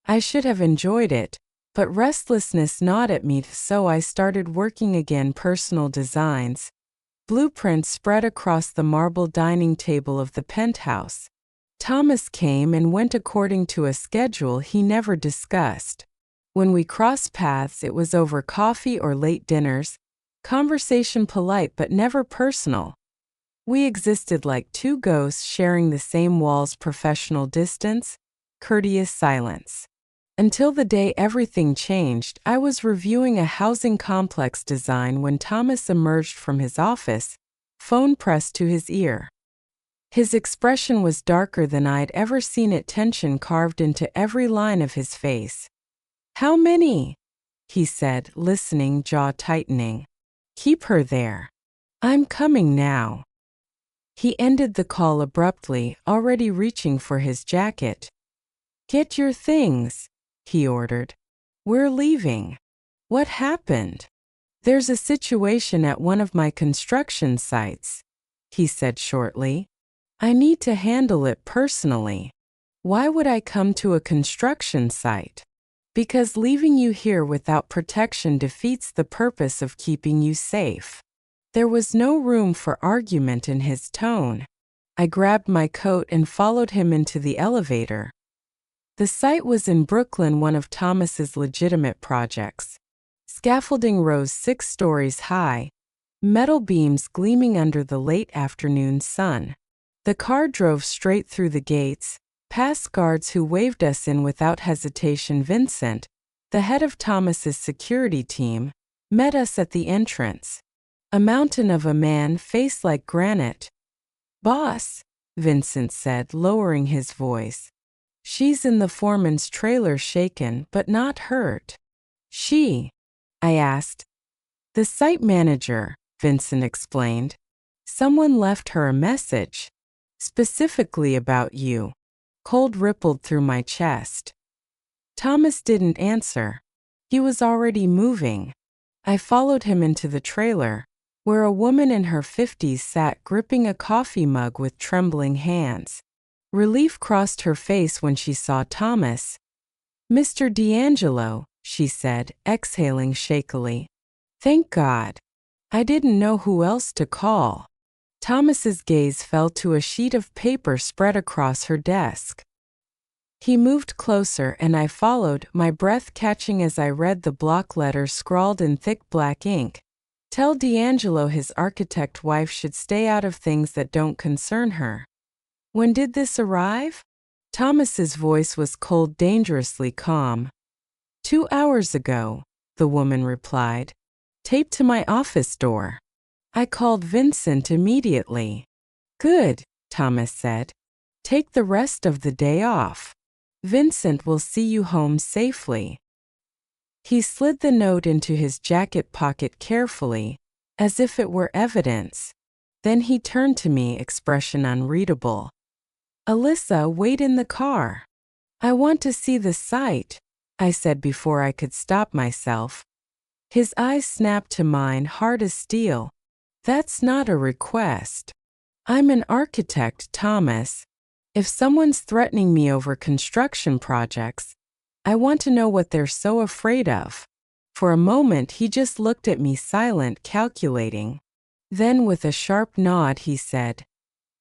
I should have enjoyed it, but restlessness gnawed at me, so I started working again. Personal designs. Blueprints spread across the marble dining table of the penthouse. Thomas came and went according to a schedule he never discussed. When we crossed paths, it was over coffee or late dinners, conversation polite but never personal. We existed like 2 ghosts sharing the same walls, professional distance, courteous silence. Until the day everything changed, I was reviewing a housing complex design when Thomas emerged from his office, phone pressed to his ear. His expression was darker than I'd ever seen it, tension carved into every line of his face. How many? He said, listening, jaw tightening. Keep her there. I'm coming now. He ended the call abruptly, already reaching for his jacket. Get your things, he ordered. We're leaving. What happened? There's a situation at one of my construction sites, he said shortly. I need to handle it personally. Why would I come to a construction site? Because leaving you here without protection defeats the purpose of keeping you safe. There was no room for argument in his tone. I grabbed my coat and followed him into the elevator. The site was in Brooklyn, one of Thomas's legitimate projects. Scaffolding rose 6 stories high, metal beams gleaming under the late afternoon sun. The car drove straight through the gates, past guards who waved us in without hesitation. Vincent, the head of Thomas's security team, met us at the entrance. A mountain of a man, face like granite. "Boss," Vincent said, lowering his voice. "She's in the foreman's trailer, shaken but not hurt." "She?" I asked. "The site manager," Vincent explained. "Someone left her a message. Specifically about you." Cold rippled through my chest. Thomas didn't answer. He was already moving. I followed him into the trailer, where a woman in her 50s sat gripping a coffee mug with trembling hands. Relief crossed her face when she saw Thomas. "Mr. D'Angelo," she said, exhaling shakily. "Thank God. I didn't know who else to call." Thomas's gaze fell to a sheet of paper spread across her desk. He moved closer and I followed, my breath catching as I read the block letters scrawled in thick black ink. "Tell D'Angelo his architect wife should stay out of things that don't concern her." "When did this arrive?" Thomas's voice was cold, dangerously calm. 2 hours ago, the woman replied. "Taped to my office door." I called Vincent immediately. "Good," Thomas said. "Take the rest of the day off. Vincent will see you home safely." He slid the note into his jacket pocket carefully, as if it were evidence. Then he turned to me, expression unreadable. "Alyssa, wait in the car. I want to see the site," I said before I could stop myself. His eyes snapped to mine, hard as steel. "That's not a request. I'm an architect, Thomas. If someone's threatening me over construction projects, I want to know what they're so afraid of." For a moment he just looked at me, silent, calculating. Then with a sharp nod he said,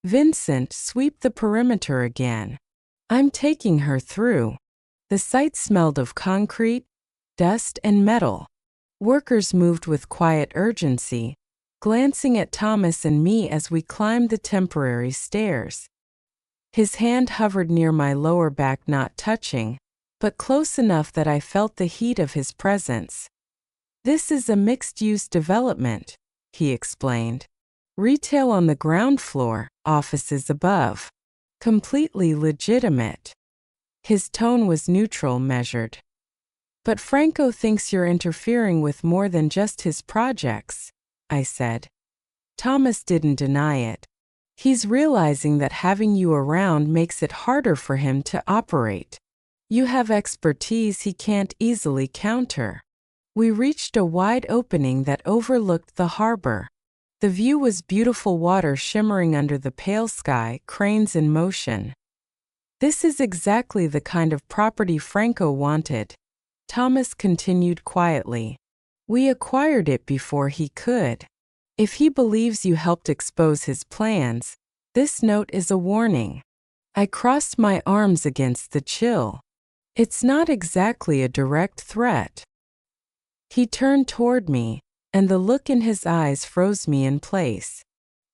"Vincent, sweep the perimeter again. I'm taking her through." The site smelled of concrete, dust, and metal. Workers moved with quiet urgency, glancing at Thomas and me as we climbed the temporary stairs. His hand hovered near my lower back, not touching, but close enough that I felt the heat of his presence. "This is a mixed-use development," he explained. "Retail on the ground floor, offices above. Completely legitimate." His tone was neutral, measured. "But Franco thinks you're interfering with more than just his projects," I said. Thomas didn't deny it. "He's realizing that having you around makes it harder for him to operate. You have expertise he can't easily counter." We reached a wide opening that overlooked the harbor. The view was beautiful, water shimmering under the pale sky, cranes in motion. "This is exactly the kind of property Franco wanted," Thomas continued quietly. "We acquired it before he could. If he believes you helped expose his plans, this note is a warning." I crossed my arms against the chill. "It's not exactly a direct threat." He turned toward me, and the look in his eyes froze me in place.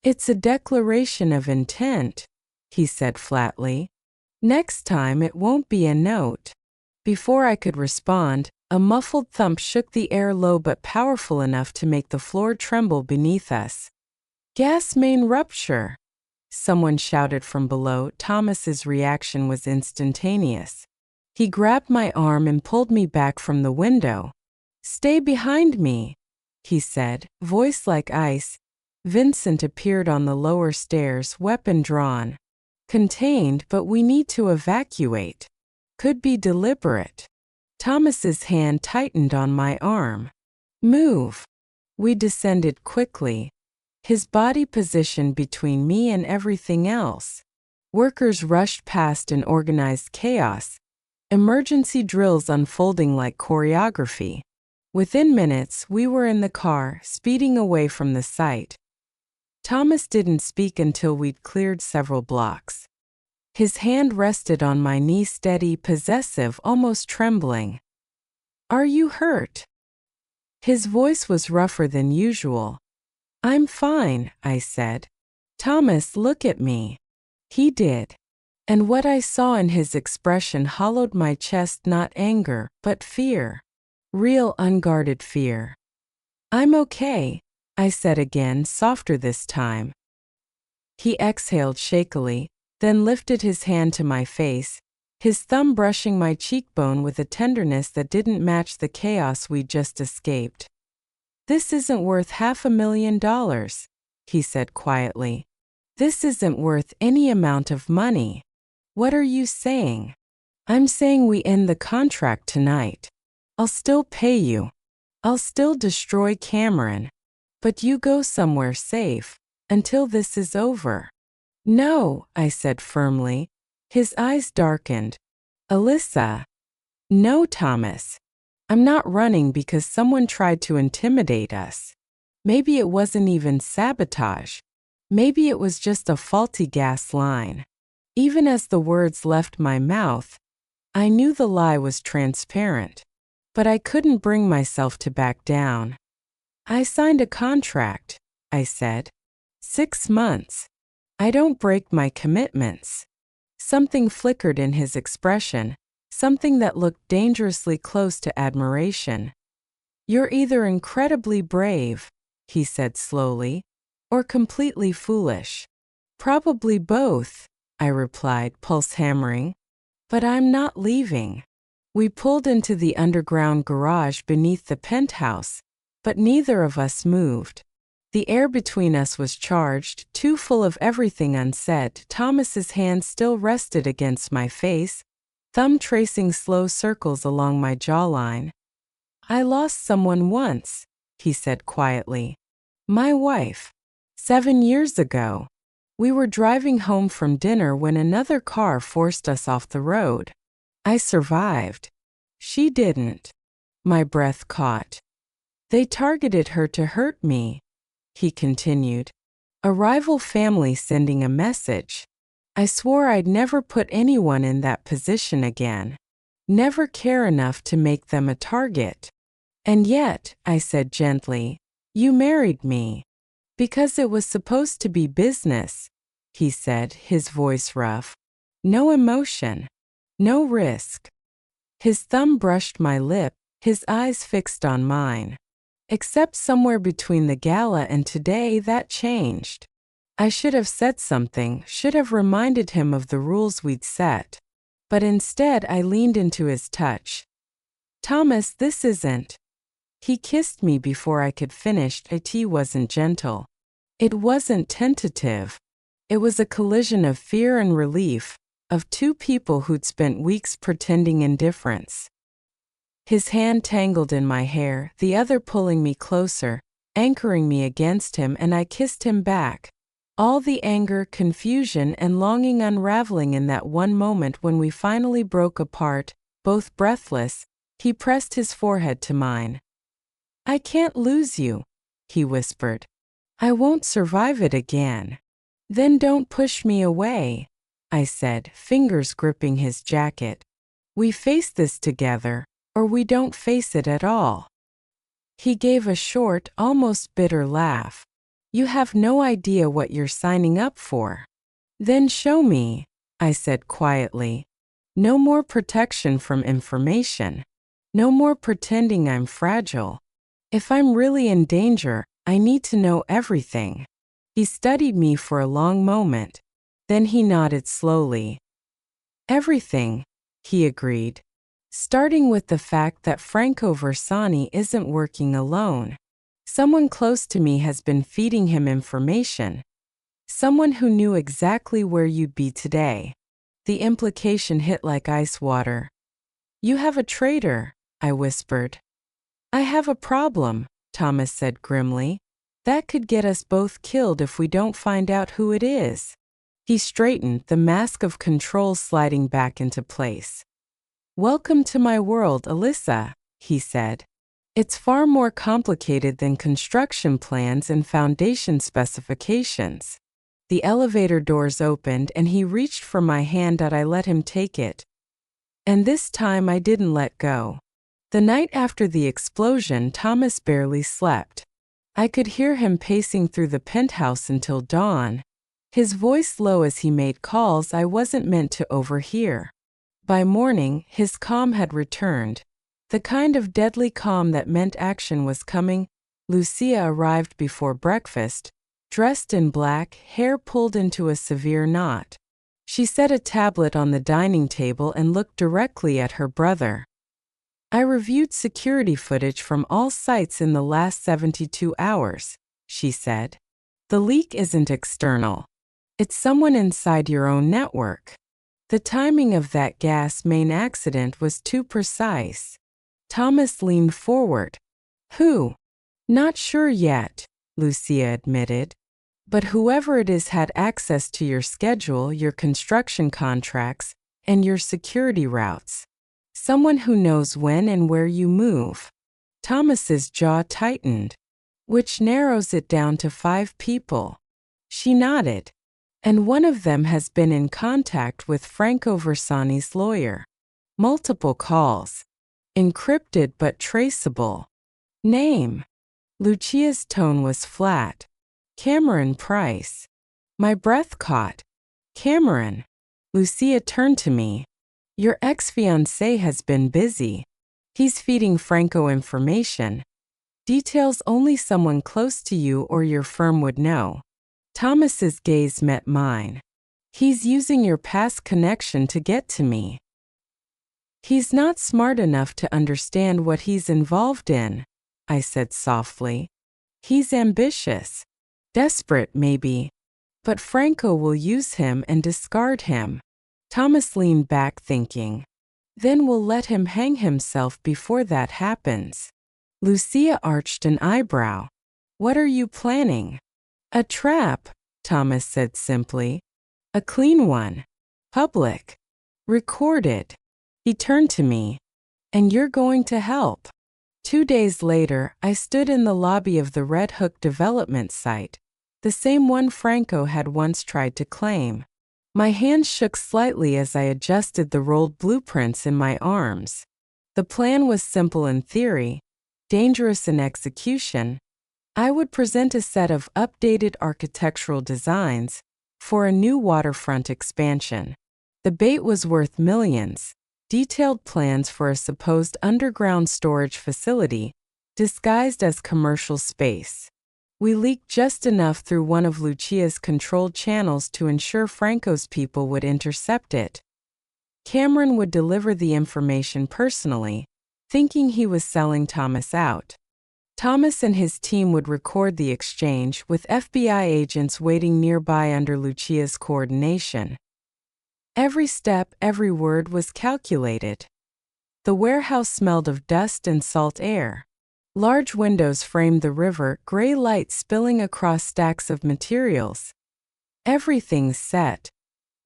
"It's a declaration of intent," he said flatly. "Next time it won't be a note." Before I could respond, a muffled thump shook the air, low but powerful enough to make the floor tremble beneath us. "Gas main rupture," someone shouted from below. Thomas's reaction was instantaneous. He grabbed my arm and pulled me back from the window. "Stay behind me," he said, voice like ice. Vincent appeared on the lower stairs, weapon drawn. "Contained, but we need to evacuate. Could be deliberate." Thomas's hand tightened on my arm. "Move." We descended quickly, his body positioned between me and everything else. Workers rushed past in organized chaos, emergency drills unfolding like choreography. Within minutes, we were in the car, speeding away from the site. Thomas didn't speak until we'd cleared several blocks. His hand rested on my knee, steady, possessive, almost trembling. "Are you hurt?" His voice was rougher than usual. "I'm fine," I said. "Thomas, look at me." He did. And what I saw in his expression hollowed my chest, not anger, but fear. Real, unguarded fear. "I'm okay," I said again, softer this time. He exhaled shakily, then lifted his hand to my face, his thumb brushing my cheekbone with a tenderness that didn't match the chaos we'd just escaped. "This isn't worth $500,000, he said quietly. "This isn't worth any amount of money." "What are you saying?" "I'm saying we end the contract tonight. I'll still pay you. I'll still destroy Cameron. But you go somewhere safe, until this is over." "No," I said firmly. His eyes darkened. "Alyssa." "No, Thomas. I'm not running because someone tried to intimidate us. Maybe it wasn't even sabotage. Maybe it was just a faulty gas line." Even as the words left my mouth, I knew the lie was transparent. But I couldn't bring myself to back down. "I signed a contract," I said. 6 months. I don't break my commitments." Something flickered in his expression, something that looked dangerously close to admiration. "You're either incredibly brave," he said slowly, "or completely foolish." "Probably both," I replied, pulse hammering. "But I'm not leaving." We pulled into the underground garage beneath the penthouse, but neither of us moved. The air between us was charged, too full of everything unsaid. Thomas's hand still rested against my face, thumb tracing slow circles along my jawline. "I lost someone once," he said quietly. "My wife. 7 years ago. We were driving home from dinner when another car forced us off the road. I survived. She didn't." My breath caught. "They targeted her to hurt me," he continued. "A rival family sending a message. I swore I'd never put anyone in that position again. Never care enough to make them a target. And yet," I said gently, "you married me." "Because it was supposed to be business," he said, his voice rough. "No emotion. No risk." His thumb brushed my lip, his eyes fixed on mine. Except somewhere between the gala and today, that changed. I should have said something, should have reminded him of the rules we'd set. But instead I leaned into his touch. "Thomas, this isn't." He kissed me before I could finish. It wasn't gentle. It wasn't tentative. It was a collision of fear and relief, of two people who'd spent weeks pretending indifference. His hand tangled in my hair, the other pulling me closer, anchoring me against him, and I kissed him back. All the anger, confusion, and longing unraveling in that one moment when we finally broke apart, both breathless. He pressed his forehead to mine. "I can't lose you," he whispered. "I won't survive it again." "Then don't push me away," I said, fingers gripping his jacket. "We face this together, or we don't face it at all." He gave a short, almost bitter laugh. "You have no idea what you're signing up for." "Then show me," I said quietly. "No more protection from information. No more pretending I'm fragile. If I'm really in danger, I need to know everything." He studied me for a long moment. Then he nodded slowly. "Everything," he agreed. "Starting with the fact that Franco Versani isn't working alone. Someone close to me has been feeding him information. Someone who knew exactly where you'd be today." The implication hit like ice water. "You have a traitor," I whispered. "I have a problem," Thomas said grimly. "That could get us both killed if we don't find out who it is." He straightened, the mask of control sliding back into place. "Welcome to my world, Alyssa," he said. It's far more complicated than construction plans and foundation specifications. The elevator doors opened and he reached for my hand. I let him take it. And this time I didn't let go. The night after the explosion, Thomas barely slept. I could hear him pacing through the penthouse until dawn, his voice low as he made calls I wasn't meant to overhear. By morning, his calm had returned. The kind of deadly calm that meant action was coming. Lucia arrived before breakfast, dressed in black, hair pulled into a severe knot. She set a tablet on the dining table and looked directly at her brother. I reviewed security footage from all sites in the last 72 hours, she said. The leak isn't external. It's someone inside your own network. The timing of that gas main accident was too precise. Thomas leaned forward. Who? Not sure yet, Lucia admitted. But whoever it is had access to your schedule, your construction contracts, and your security routes. Someone who knows when and where you move. Thomas's jaw tightened, which narrows it down to 5 people. She nodded. And one of them has been in contact with Franco Versani's lawyer. Multiple calls. Encrypted but traceable. Name. Lucia's tone was flat. Cameron Price. My breath caught. Cameron. Lucia turned to me. Your ex-fiancé has been busy. He's feeding Franco information. Details only someone close to you or your firm would know. Thomas's gaze met mine. He's using your past connection to get to me. He's not smart enough to understand what he's involved in, I said softly. He's ambitious. Desperate, maybe. But Franco will use him and discard him. Thomas leaned back thinking. Then we'll let him hang himself before that happens. Lucia arched an eyebrow. What are you planning? A trap, Thomas said simply. A clean one. Public. Recorded. He turned to me. And you're going to help. 2 days later, I stood in the lobby of the Red Hook development site, the same one Franco had once tried to claim. My hands shook slightly as I adjusted the rolled blueprints in my arms. The plan was simple in theory, dangerous in execution. I would present a set of updated architectural designs for a new waterfront expansion. The bait was worth millions. Detailed plans for a supposed underground storage facility, disguised as commercial space. We leaked just enough through one of Lucia's controlled channels to ensure Franco's people would intercept it. Cameron would deliver the information personally, thinking he was selling Thomas out. Thomas and his team would record the exchange, with FBI agents waiting nearby under Lucia's coordination. Every step, every word was calculated. The warehouse smelled of dust and salt air. Large windows framed the river, gray light spilling across stacks of materials. Everything's set,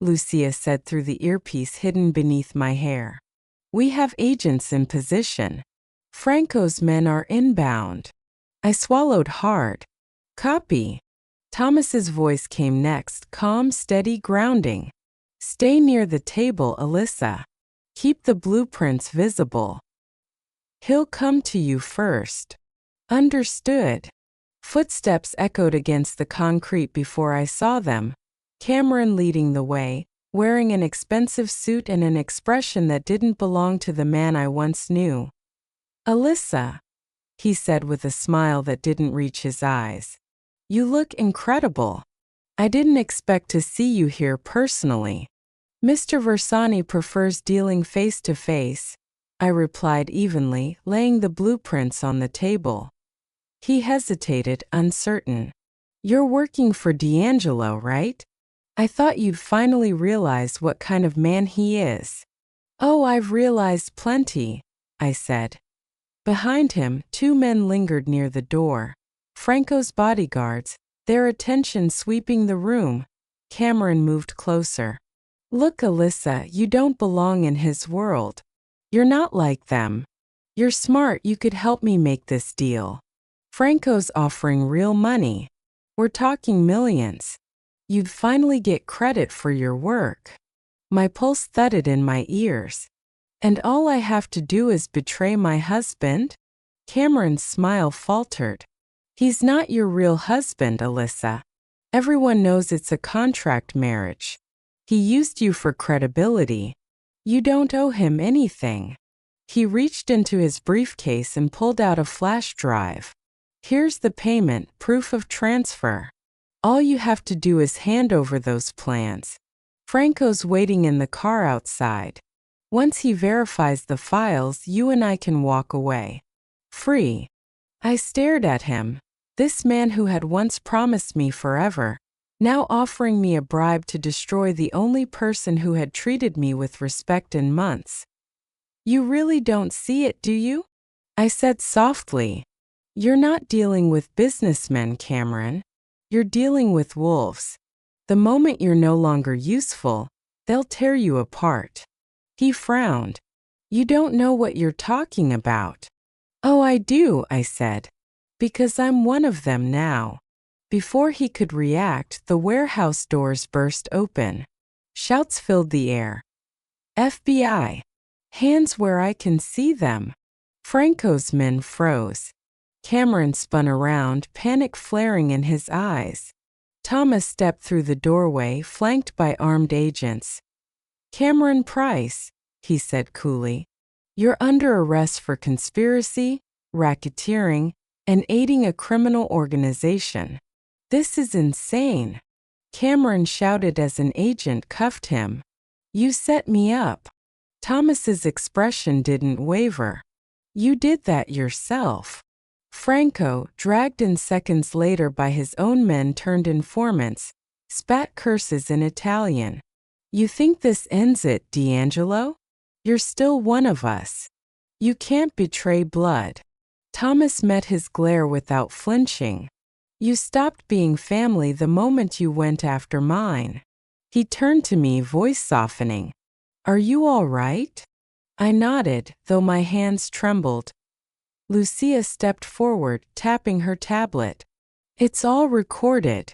Lucia said through the earpiece hidden beneath my hair. We have agents in position. Franco's men are inbound. I swallowed hard. Copy. Thomas's voice came next, calm, steady, grounding. Stay near the table, Alyssa. Keep the blueprints visible. He'll come to you first. Understood. Footsteps echoed against the concrete before I saw them. Cameron leading the way, wearing an expensive suit and an expression that didn't belong to the man I once knew. Alyssa, he said with a smile that didn't reach his eyes. You look incredible. I didn't expect to see you here personally. Mr. Versani prefers dealing face-to-face, I replied evenly, laying the blueprints on the table. He hesitated, uncertain. You're working for D'Angelo, right? I thought you'd finally realize what kind of man he is. Oh, I've realized plenty, I said. Behind him, 2 men lingered near the door. Franco's bodyguards, their attention sweeping the room. Cameron moved closer. Look, Alyssa, you don't belong in his world. You're not like them. You're smart, you could help me make this deal. Franco's offering real money. We're talking millions. You'd finally get credit for your work. My pulse thudded in my ears. And all I have to do is betray my husband? Cameron's smile faltered. He's not your real husband, Alyssa. Everyone knows it's a contract marriage. He used you for credibility. You don't owe him anything. He reached into his briefcase and pulled out a flash drive. Here's the payment, proof of transfer. All you have to do is hand over those plans. Franco's waiting in the car outside. Once he verifies the files, you and I can walk away. Free. I stared at him. This man who had once promised me forever, now offering me a bribe to destroy the only person who had treated me with respect in months. You really don't see it, do you? I said softly. You're not dealing with businessmen, Cameron. You're dealing with wolves. The moment you're no longer useful, they'll tear you apart. He frowned. You don't know what you're talking about. Oh, I do, I said. Because I'm one of them now. Before he could react, the warehouse doors burst open. Shouts filled the air. FBI. Hands where I can see them. Franco's men froze. Cameron spun around, panic flaring in his eyes. Thomas stepped through the doorway, flanked by armed agents. Cameron Price, he said coolly. You're under arrest for conspiracy, racketeering, and aiding a criminal organization. This is insane. Cameron shouted as an agent cuffed him. You set me up. Thomas's expression didn't waver. You did that yourself. Franco, dragged in seconds later by his own men turned informants, spat curses in Italian. You think this ends it, D'Angelo? You're still one of us. You can't betray blood. Thomas met his glare without flinching. You stopped being family the moment you went after mine. He turned to me, voice softening. Are you all right? I nodded, though my hands trembled. Lucia stepped forward, tapping her tablet. It's all recorded.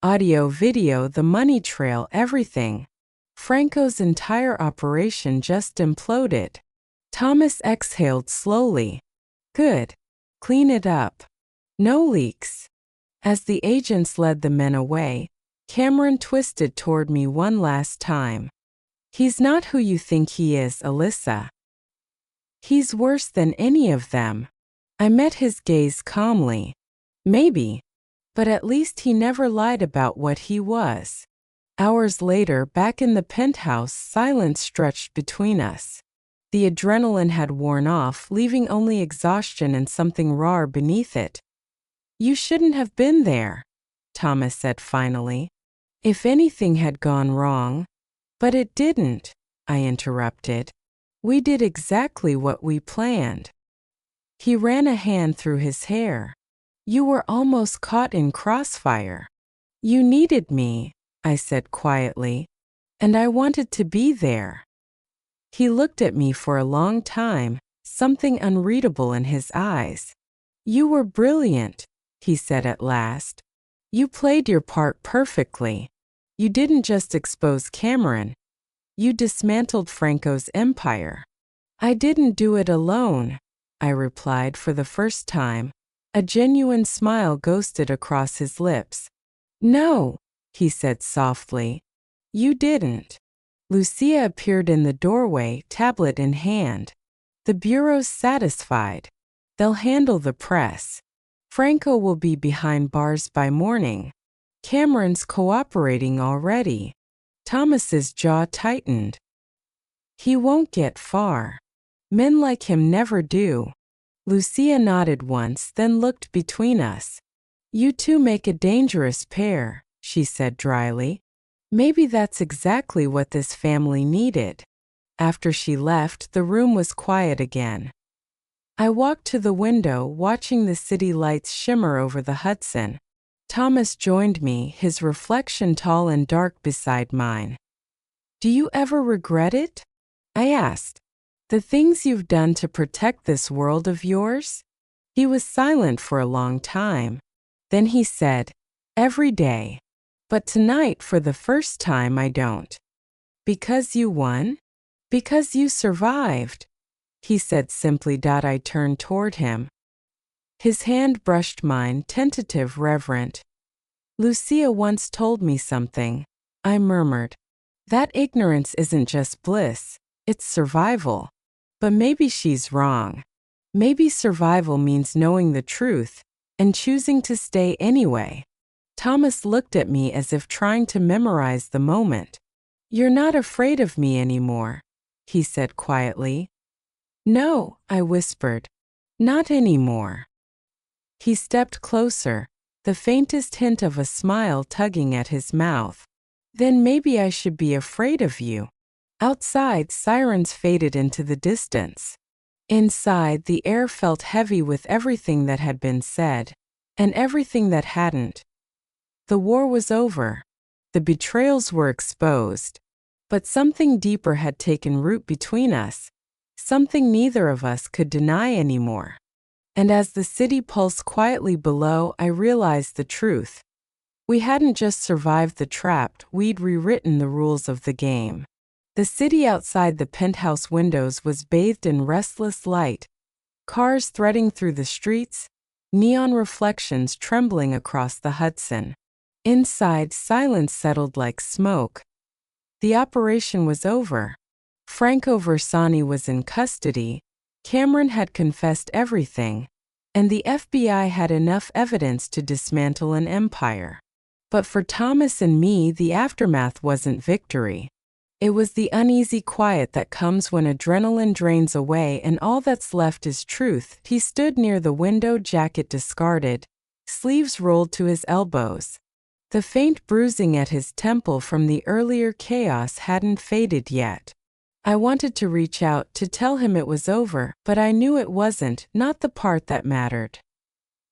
Audio, video, the money trail, everything. Franco's entire operation just imploded. Thomas exhaled slowly. Good. Clean it up. No leaks. As the agents led the men away, Cameron twisted toward me one last time. He's not who you think he is, Alyssa. He's worse than any of them. I met his gaze calmly. Maybe. But at least he never lied about what he was. Hours later, back in the penthouse, silence stretched between us. The adrenaline had worn off, leaving only exhaustion and something raw beneath it. You shouldn't have been there, Thomas said finally. If anything had gone wrong. But it didn't, I interrupted. We did exactly what we planned. He ran a hand through his hair. You were almost caught in crossfire. You needed me, I said quietly, and I wanted to be there. He looked at me for a long time, something unreadable in his eyes. You were brilliant, he said at last. You played your part perfectly. You didn't just expose Cameron. You dismantled Franco's empire. I didn't do it alone, I replied for the first time. A genuine smile ghosted across his lips. No, he said softly. You didn't. Lucia appeared in the doorway, tablet in hand. The bureau's satisfied. They'll handle the press. Franco will be behind bars by morning. Cameron's cooperating already. Thomas's jaw tightened. He won't get far. Men like him never do. Lucia nodded once, then looked between us. You two make a dangerous pair, she said dryly. Maybe that's exactly what this family needed. After she left, the room was quiet again. I walked to the window, watching the city lights shimmer over the Hudson. Thomas joined me, his reflection tall and dark beside mine. Do you ever regret it? I asked. The things you've done to protect this world of yours? He was silent for a long time. Then he said, every day. But tonight, for the first time, I don't. Because you won? Because you survived, he said simply. I turned toward him. His hand brushed mine, tentative, reverent. Lucia once told me something, I murmured. That ignorance isn't just bliss, it's survival. But maybe she's wrong. Maybe survival means knowing the truth and choosing to stay anyway. Thomas looked at me as if trying to memorize the moment. You're not afraid of me anymore, he said quietly. No, I whispered. Not anymore. He stepped closer, the faintest hint of a smile tugging at his mouth. Then maybe I should be afraid of you. Outside, sirens faded into the distance. Inside, the air felt heavy with everything that had been said, and everything that hadn't. The war was over. The betrayals were exposed. But something deeper had taken root between us, something neither of us could deny anymore. And as the city pulsed quietly below, I realized the truth. We hadn't just survived the trap, we'd rewritten the rules of the game. The city outside the penthouse windows was bathed in restless light, cars threading through the streets, neon reflections trembling across the Hudson. Inside, silence settled like smoke. The operation was over. Franco Versani was in custody, Cameron had confessed everything, and the FBI had enough evidence to dismantle an empire. But for Thomas and me, the aftermath wasn't victory. It was the uneasy quiet that comes when adrenaline drains away and all that's left is truth. He stood near the window, jacket discarded, sleeves rolled to his elbows. The faint bruising at his temple from the earlier chaos hadn't faded yet. I wanted to reach out to tell him it was over, but I knew it wasn't, not the part that mattered.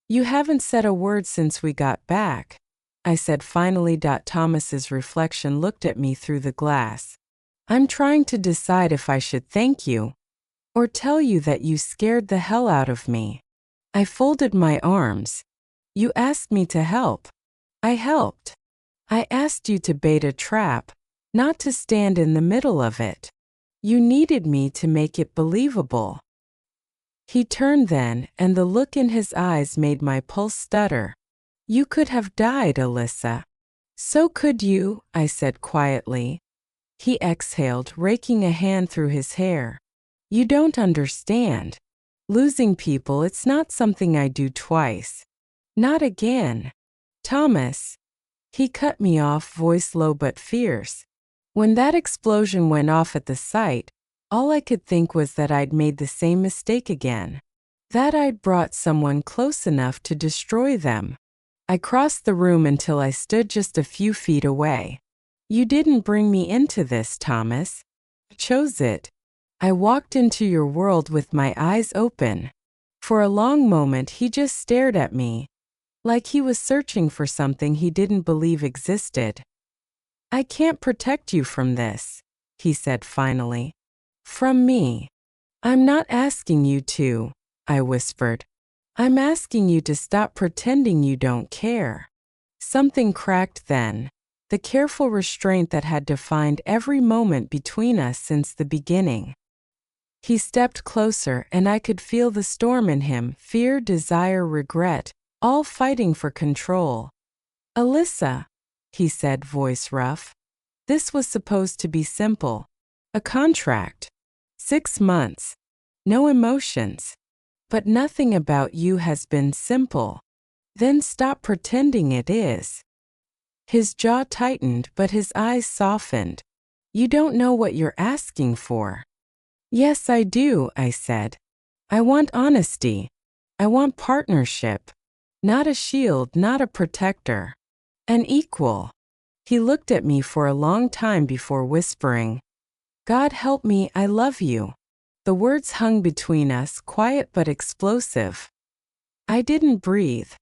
You haven't said a word since we got back, I said finally. Thomas's reflection looked at me through the glass. I'm trying to decide if I should thank you or tell you that you scared the hell out of me. I folded my arms. You asked me to help. I helped. I asked you to bait a trap, not to stand in the middle of it. You needed me to make it believable. He turned then, and the look in his eyes made my pulse stutter. You could have died, Alyssa. So could you, I said quietly. He exhaled, raking a hand through his hair. You don't understand. Losing people, it's not something I do twice. Not again. Thomas. He cut me off, voice low but fierce. When that explosion went off at the site, all I could think was that I'd made the same mistake again. That I'd brought someone close enough to destroy them. I crossed the room until I stood just a few feet away. You didn't bring me into this, Thomas. I chose it. I walked into your world with my eyes open. For a long moment he just stared at me, like he was searching for something he didn't believe existed. I can't protect you from this, he said finally. From me. I'm not asking you to, I whispered. I'm asking you to stop pretending you don't care. Something cracked then, the careful restraint that had defined every moment between us since the beginning. He stepped closer and I could feel the storm in him, fear, desire, regret, all fighting for control. Alyssa, he said, voice rough. This was supposed to be simple. A contract. 6 months. No emotions. But nothing about you has been simple. Then stop pretending it is. His jaw tightened, but his eyes softened. You don't know what you're asking for. Yes, I do, I said. I want honesty. I want partnership. Not a shield, not a protector. An equal. He looked at me for a long time before whispering, God help me, I love you. The words hung between us, quiet but explosive. I didn't breathe.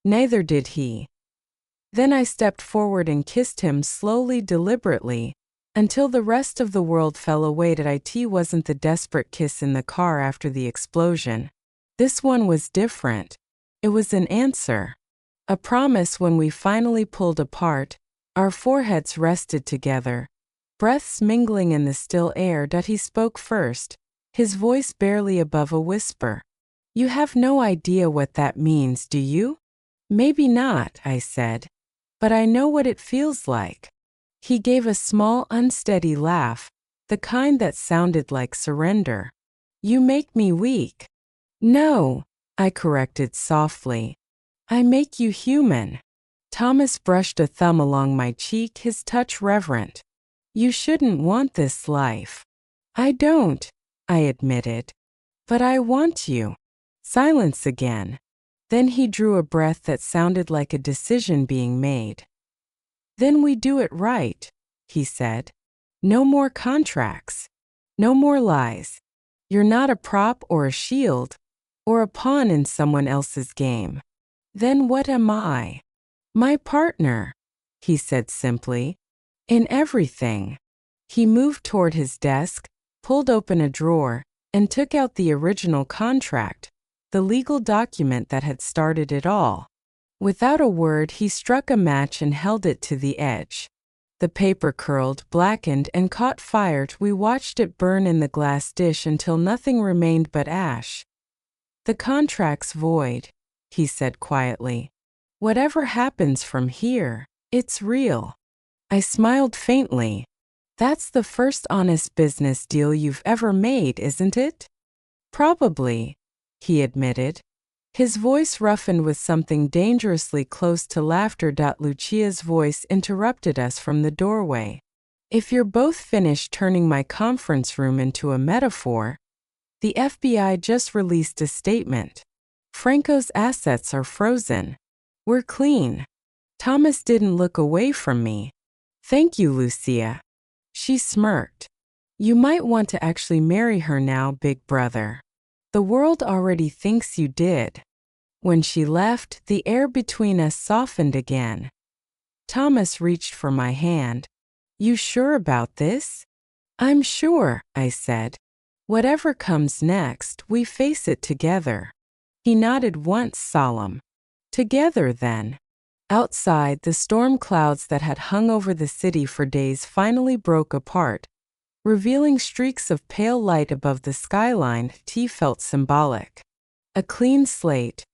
Neither did he. Then I stepped forward and kissed him slowly, deliberately, Until the rest of the world fell away, it wasn't the desperate kiss in the car after the explosion. This one was different. It was an answer. A promise when we finally pulled apart, our foreheads rested together, breaths mingling in the still air. He spoke first, his voice barely above a whisper. You have no idea what that means, do you? Maybe not, I said. But I know what it feels like. He gave a small, unsteady laugh, the kind that sounded like surrender. You make me weak. No, I corrected softly. I make you human. Thomas brushed a thumb along my cheek, his touch reverent. You shouldn't want this life. I don't, I admitted. But I want you. Silence again. Then he drew a breath that sounded like a decision being made. Then we do it right, he said. No more contracts. No more lies. You're not a prop or a shield, or a pawn in someone else's game. Then what am I? My partner, he said simply. In everything. He moved toward his desk, pulled open a drawer, and took out the original contract, the legal document that had started it all. Without a word, he struck a match and held it to the edge. The paper curled, blackened, and caught fire. We watched it burn in the glass dish until nothing remained but ash. The contract's void, he said quietly. Whatever happens from here, it's real. I smiled faintly. That's the first honest business deal you've ever made, isn't it? Probably, he admitted. His voice roughened with something dangerously close to laughter. Lucia's voice interrupted us from the doorway. If you're both finished turning my conference room into a metaphor, the FBI just released a statement. Franco's assets are frozen. We're clean. Thomas didn't look away from me. Thank you, Lucia. She smirked. You might want to actually marry her now, big brother. The world already thinks you did. When she left, the air between us softened again. Thomas reached for my hand. You sure about this? I'm sure, I said. Whatever comes next, we face it together. He nodded once, solemn. Together, then. Outside, the storm clouds that had hung over the city for days finally broke apart, revealing streaks of pale light above the skyline. Felt symbolic. A clean slate.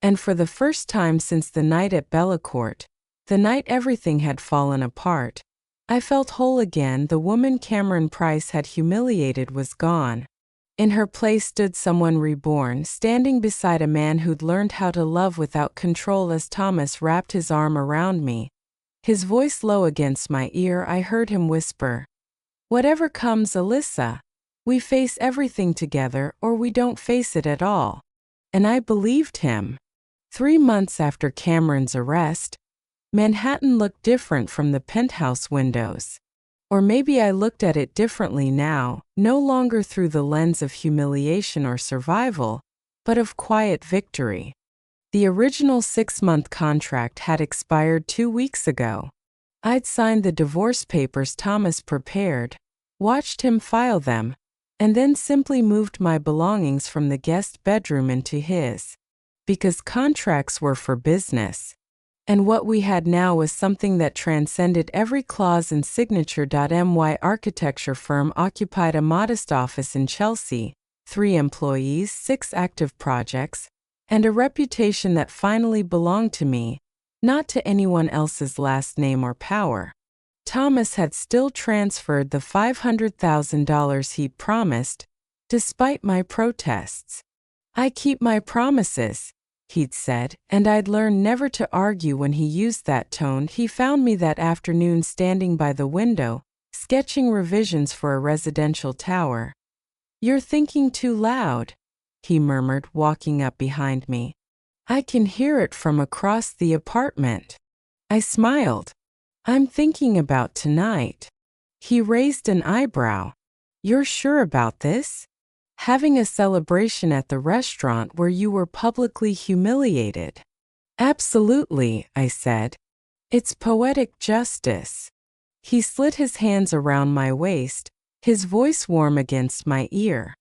And for the first time since the night at Bellecourt, the night everything had fallen apart, I felt whole again. The woman Cameron Price had humiliated was gone. In her place stood someone reborn, standing beside a man who'd learned how to love without control. As Thomas wrapped his arm around me, his voice low against my ear, I heard him whisper, "Whatever comes, Alyssa, we face everything together or we don't face it at all." And I believed him. 3 months after Cameron's arrest, Manhattan looked different from the penthouse windows. Or maybe I looked at it differently now, no longer through the lens of humiliation or survival, but of quiet victory. The original 6-month contract had expired 2 weeks ago. I'd signed the divorce papers Thomas prepared, watched him file them, and then simply moved my belongings from the guest bedroom into his. Because contracts were for business. And what we had now was something that transcended every clause and signature. My architecture firm occupied a modest office in Chelsea, 3 employees, 6 active projects, and a reputation that finally belonged to me, not to anyone else's last name or power. Thomas had still transferred the $500,000 he'd promised, despite my protests. I keep my promises, he'd said, and I'd learned never to argue when he used that tone. He found me that afternoon standing by the window, sketching revisions for a residential tower. "You're thinking too loud," he murmured, walking up behind me. "I can hear it from across the apartment." I smiled. "I'm thinking about tonight." He raised an eyebrow. "You're sure about this? Having a celebration at the restaurant where you were publicly humiliated?" "Absolutely," I said. "It's poetic justice." He slid his hands around my waist, his voice warm against my ear.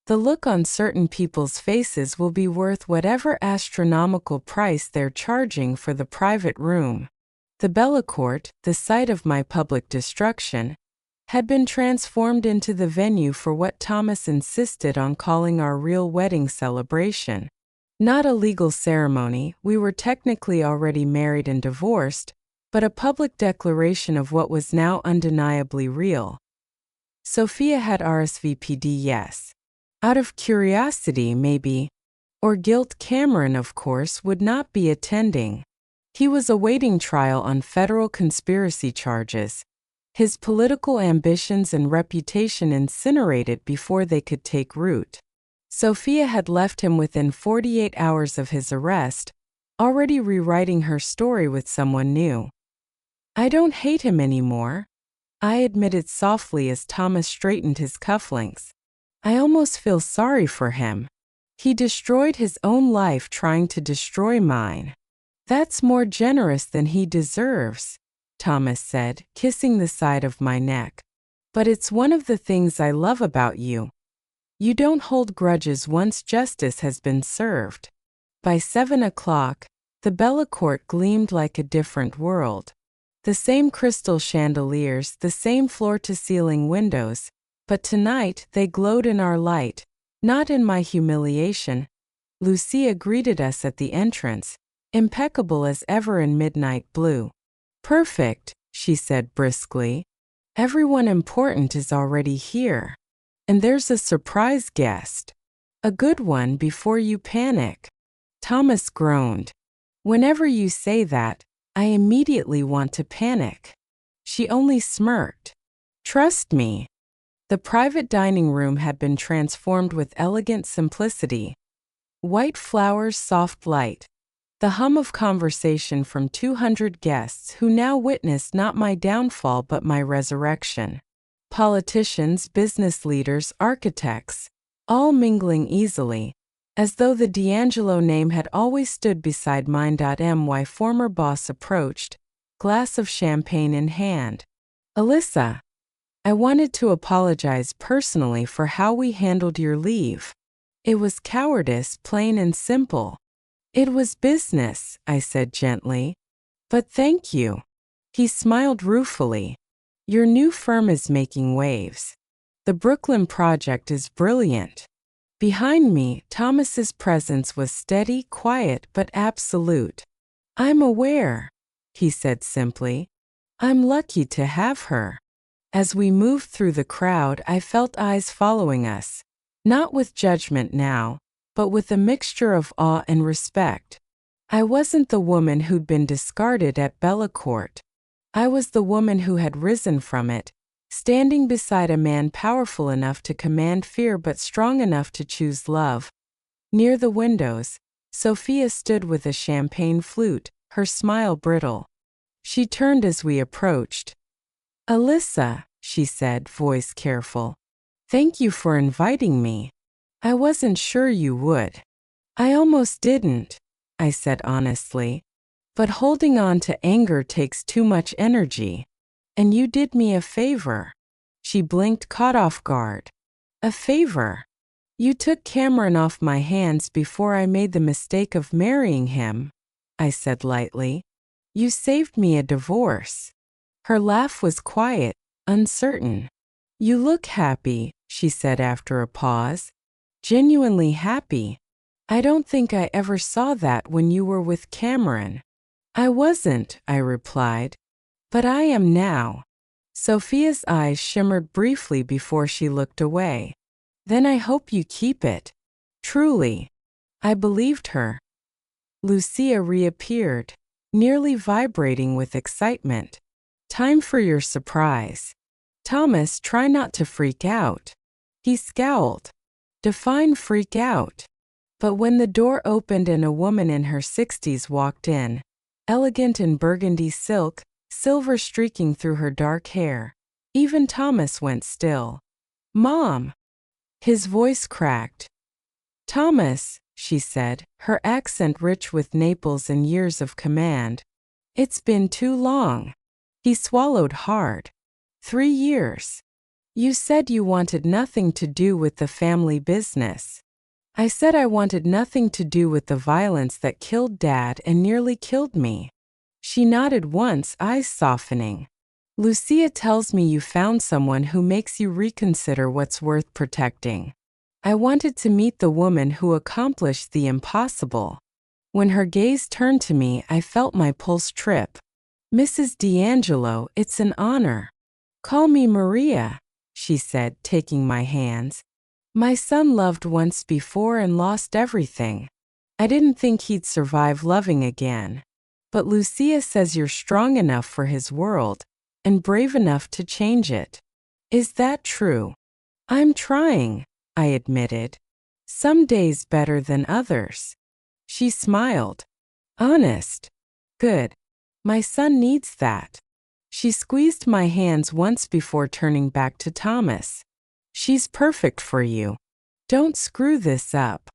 The look on certain people's faces will be worth whatever astronomical price they're charging for the private room. The Bellecourt, the site of my public destruction, had been transformed into the venue for what Thomas insisted on calling our real wedding celebration. Not a legal ceremony, we were technically already married and divorced, but a public declaration of what was now undeniably real. Sophia had RSVP'd yes. Out of curiosity, maybe, or guilt. Cameron, of course, would not be attending. He was awaiting trial on federal conspiracy charges, his political ambitions and reputation incinerated before they could take root. Sophia had left him within 48 hours of his arrest, already rewriting her story with someone new. I don't hate him anymore, I admitted softly as Thomas straightened his cufflinks. I almost feel sorry for him. He destroyed his own life trying to destroy mine. That's more generous than he deserves, Thomas said, kissing the side of my neck. But it's one of the things I love about you. You don't hold grudges once justice has been served. By 7 o'clock, the Bellecourt gleamed like a different world. The same crystal chandeliers, the same floor-to-ceiling windows, but tonight they glowed in our light, not in my humiliation. Lucia greeted us at the entrance, impeccable as ever in midnight blue. Perfect, she said briskly. Everyone important is already here. And there's a surprise guest. A good one before you panic. Thomas groaned. Whenever you say that, I immediately want to panic. She only smirked. Trust me. The private dining room had been transformed with elegant simplicity. White flowers, soft light. The hum of conversation from 200 guests who now witnessed not my downfall but my resurrection. Politicians, business leaders, architects, all mingling easily, as though the D'Angelo name had always stood beside mine. My former boss approached, glass of champagne in hand. Alyssa, I wanted to apologize personally for how we handled your leave. It was cowardice, plain and simple. It was business, I said gently. But thank you. He smiled ruefully. Your new firm is making waves. The Brooklyn project is brilliant. Behind me, Thomas's presence was steady, quiet, but absolute. I'm aware, he said simply. I'm lucky to have her. As we moved through the crowd, I felt eyes following us, not with judgment now, but with a mixture of awe and respect. I wasn't the woman who'd been discarded at Bellecourt. I was the woman who had risen from it, standing beside a man powerful enough to command fear but strong enough to choose love. Near the windows, Sophia stood with a champagne flute, her smile brittle. She turned as we approached. Alyssa, she said, voice careful. Thank you for inviting me. I wasn't sure you would. I almost didn't, I said honestly. But holding on to anger takes too much energy. And you did me a favor. She blinked, caught off guard. A favor? You took Cameron off my hands before I made the mistake of marrying him, I said lightly. You saved me a divorce. Her laugh was quiet, uncertain. You look happy, she said after a pause. Genuinely happy. I don't think I ever saw that when you were with Cameron. I wasn't, I replied. But I am now. Sophia's eyes shimmered briefly before she looked away. Then I hope you keep it. Truly. I believed her. Lucia reappeared, nearly vibrating with excitement. Time for your surprise. Thomas, try not to freak out. He scowled. Define freak out. But when the door opened and a woman in her 60s walked in, elegant in burgundy silk, silver streaking through her dark hair, even Thomas went still. Mom! His voice cracked. Thomas, she said, her accent rich with Naples and years of command. It's been too long. He swallowed hard. 3 years. You said you wanted nothing to do with the family business. I said I wanted nothing to do with the violence that killed Dad and nearly killed me. She nodded once, eyes softening. Lucia tells me you found someone who makes you reconsider what's worth protecting. I wanted to meet the woman who accomplished the impossible. When her gaze turned to me, I felt my pulse trip. Mrs. D'Angelo, it's an honor. Call me Maria, she said, taking my hands. My son loved once before and lost everything. I didn't think he'd survive loving again. But Lucia says you're strong enough for his world, and brave enough to change it. Is that true? I'm trying, I admitted. Some days better than others. She smiled. Honest. Good. My son needs that. She squeezed my hands once before turning back to Thomas. She's perfect for you. Don't screw this up.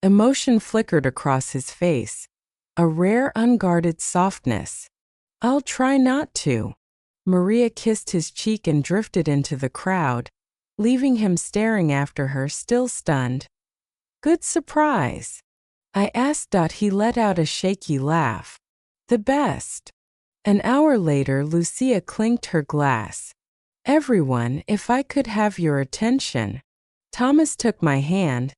Emotion flickered across his face. A rare, unguarded softness. I'll try not to. Maria kissed his cheek and drifted into the crowd, leaving him staring after her, still stunned. Good surprise. I asked. He let out a shaky laugh. The best. An hour later, Lucia clinked her glass. Everyone, if I could have your attention. Thomas took my hand,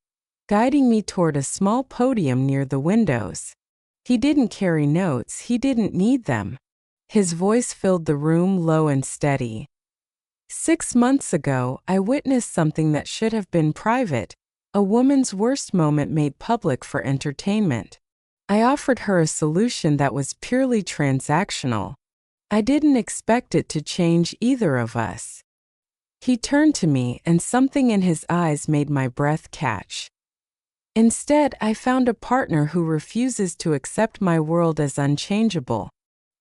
guiding me toward a small podium near the windows. He didn't carry notes, he didn't need them. His voice filled the room, low and steady. 6 months ago, I witnessed something that should have been private, a woman's worst moment made public for entertainment. I offered her a solution that was purely transactional. I didn't expect it to change either of us. He turned to me, and something in his eyes made my breath catch. Instead, I found a partner who refuses to accept my world as unchangeable,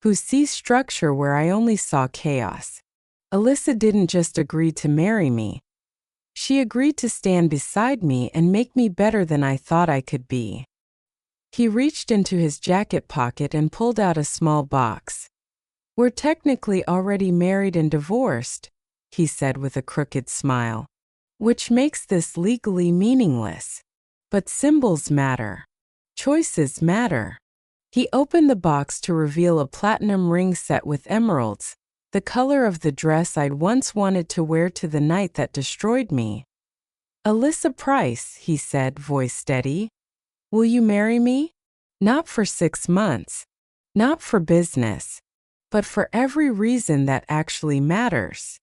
who sees structure where I only saw chaos. Alyssa didn't just agree to marry me. She agreed to stand beside me and make me better than I thought I could be. He reached into his jacket pocket and pulled out a small box. We're technically already married and divorced, he said with a crooked smile, which makes this legally meaningless. But symbols matter. Choices matter. He opened the box to reveal a platinum ring set with emeralds, the color of the dress I'd once wanted to wear to the night that destroyed me. Alyssa Price, he said, voice steady. Will you marry me? Not for 6 months. Not for business. But for every reason that actually matters.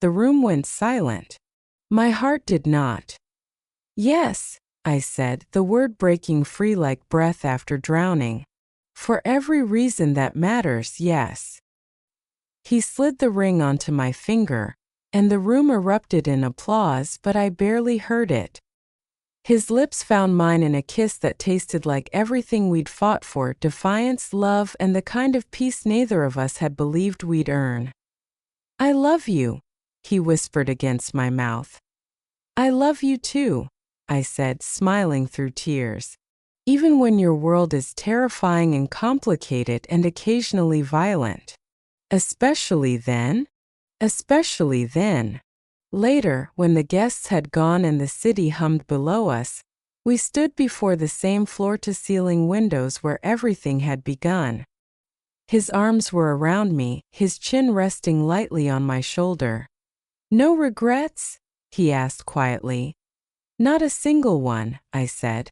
The room went silent. My heart did not. Yes, I said, the word breaking free like breath after drowning. For every reason that matters, yes. He slid the ring onto my finger, and the room erupted in applause, but I barely heard it. His lips found mine in a kiss that tasted like everything we'd fought for, defiance, love, and the kind of peace neither of us had believed we'd earn. I love you, he whispered against my mouth. I love you too, I said, smiling through tears. Even when your world is terrifying and complicated and occasionally violent. Especially then. Especially then. Later, when the guests had gone and the city hummed below us, we stood before the same floor-to-ceiling windows where everything had begun. His arms were around me, his chin resting lightly on my shoulder. No regrets? He asked quietly. Not a single one, I said.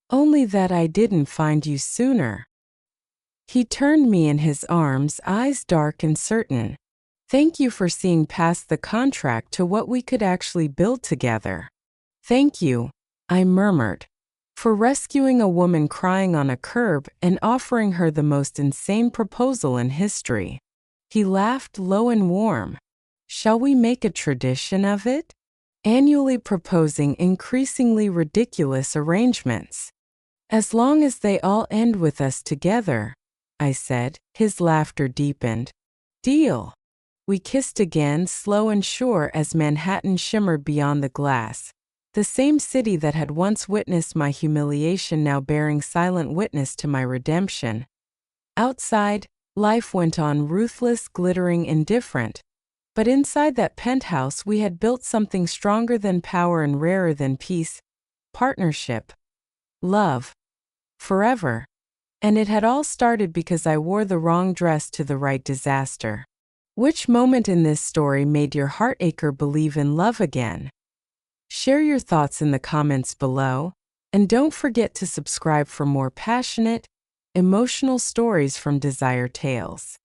Only that I didn't find you sooner. He turned me in his arms, eyes dark and certain. Thank you for seeing past the contract to what we could actually build together. Thank you, I murmured, for rescuing a woman crying on a curb and offering her the most insane proposal in history. He laughed low and warm. Shall we make a tradition of it? Annually proposing increasingly ridiculous arrangements. As long as they all end with us together, I said. His laughter deepened. Deal. We kissed again, slow and sure as Manhattan shimmered beyond the glass. The same city that had once witnessed my humiliation now bearing silent witness to my redemption. Outside, Life went on ruthless, glittering, indifferent. But inside that penthouse, we had built something stronger than power and rarer than peace, partnership, love, forever. And it had all started because I wore the wrong dress to the right disaster. Which moment in this story made your heartacre believe in love again? Share your thoughts in the comments below, and don't forget to subscribe for more passionate, emotional stories from Desire Tales.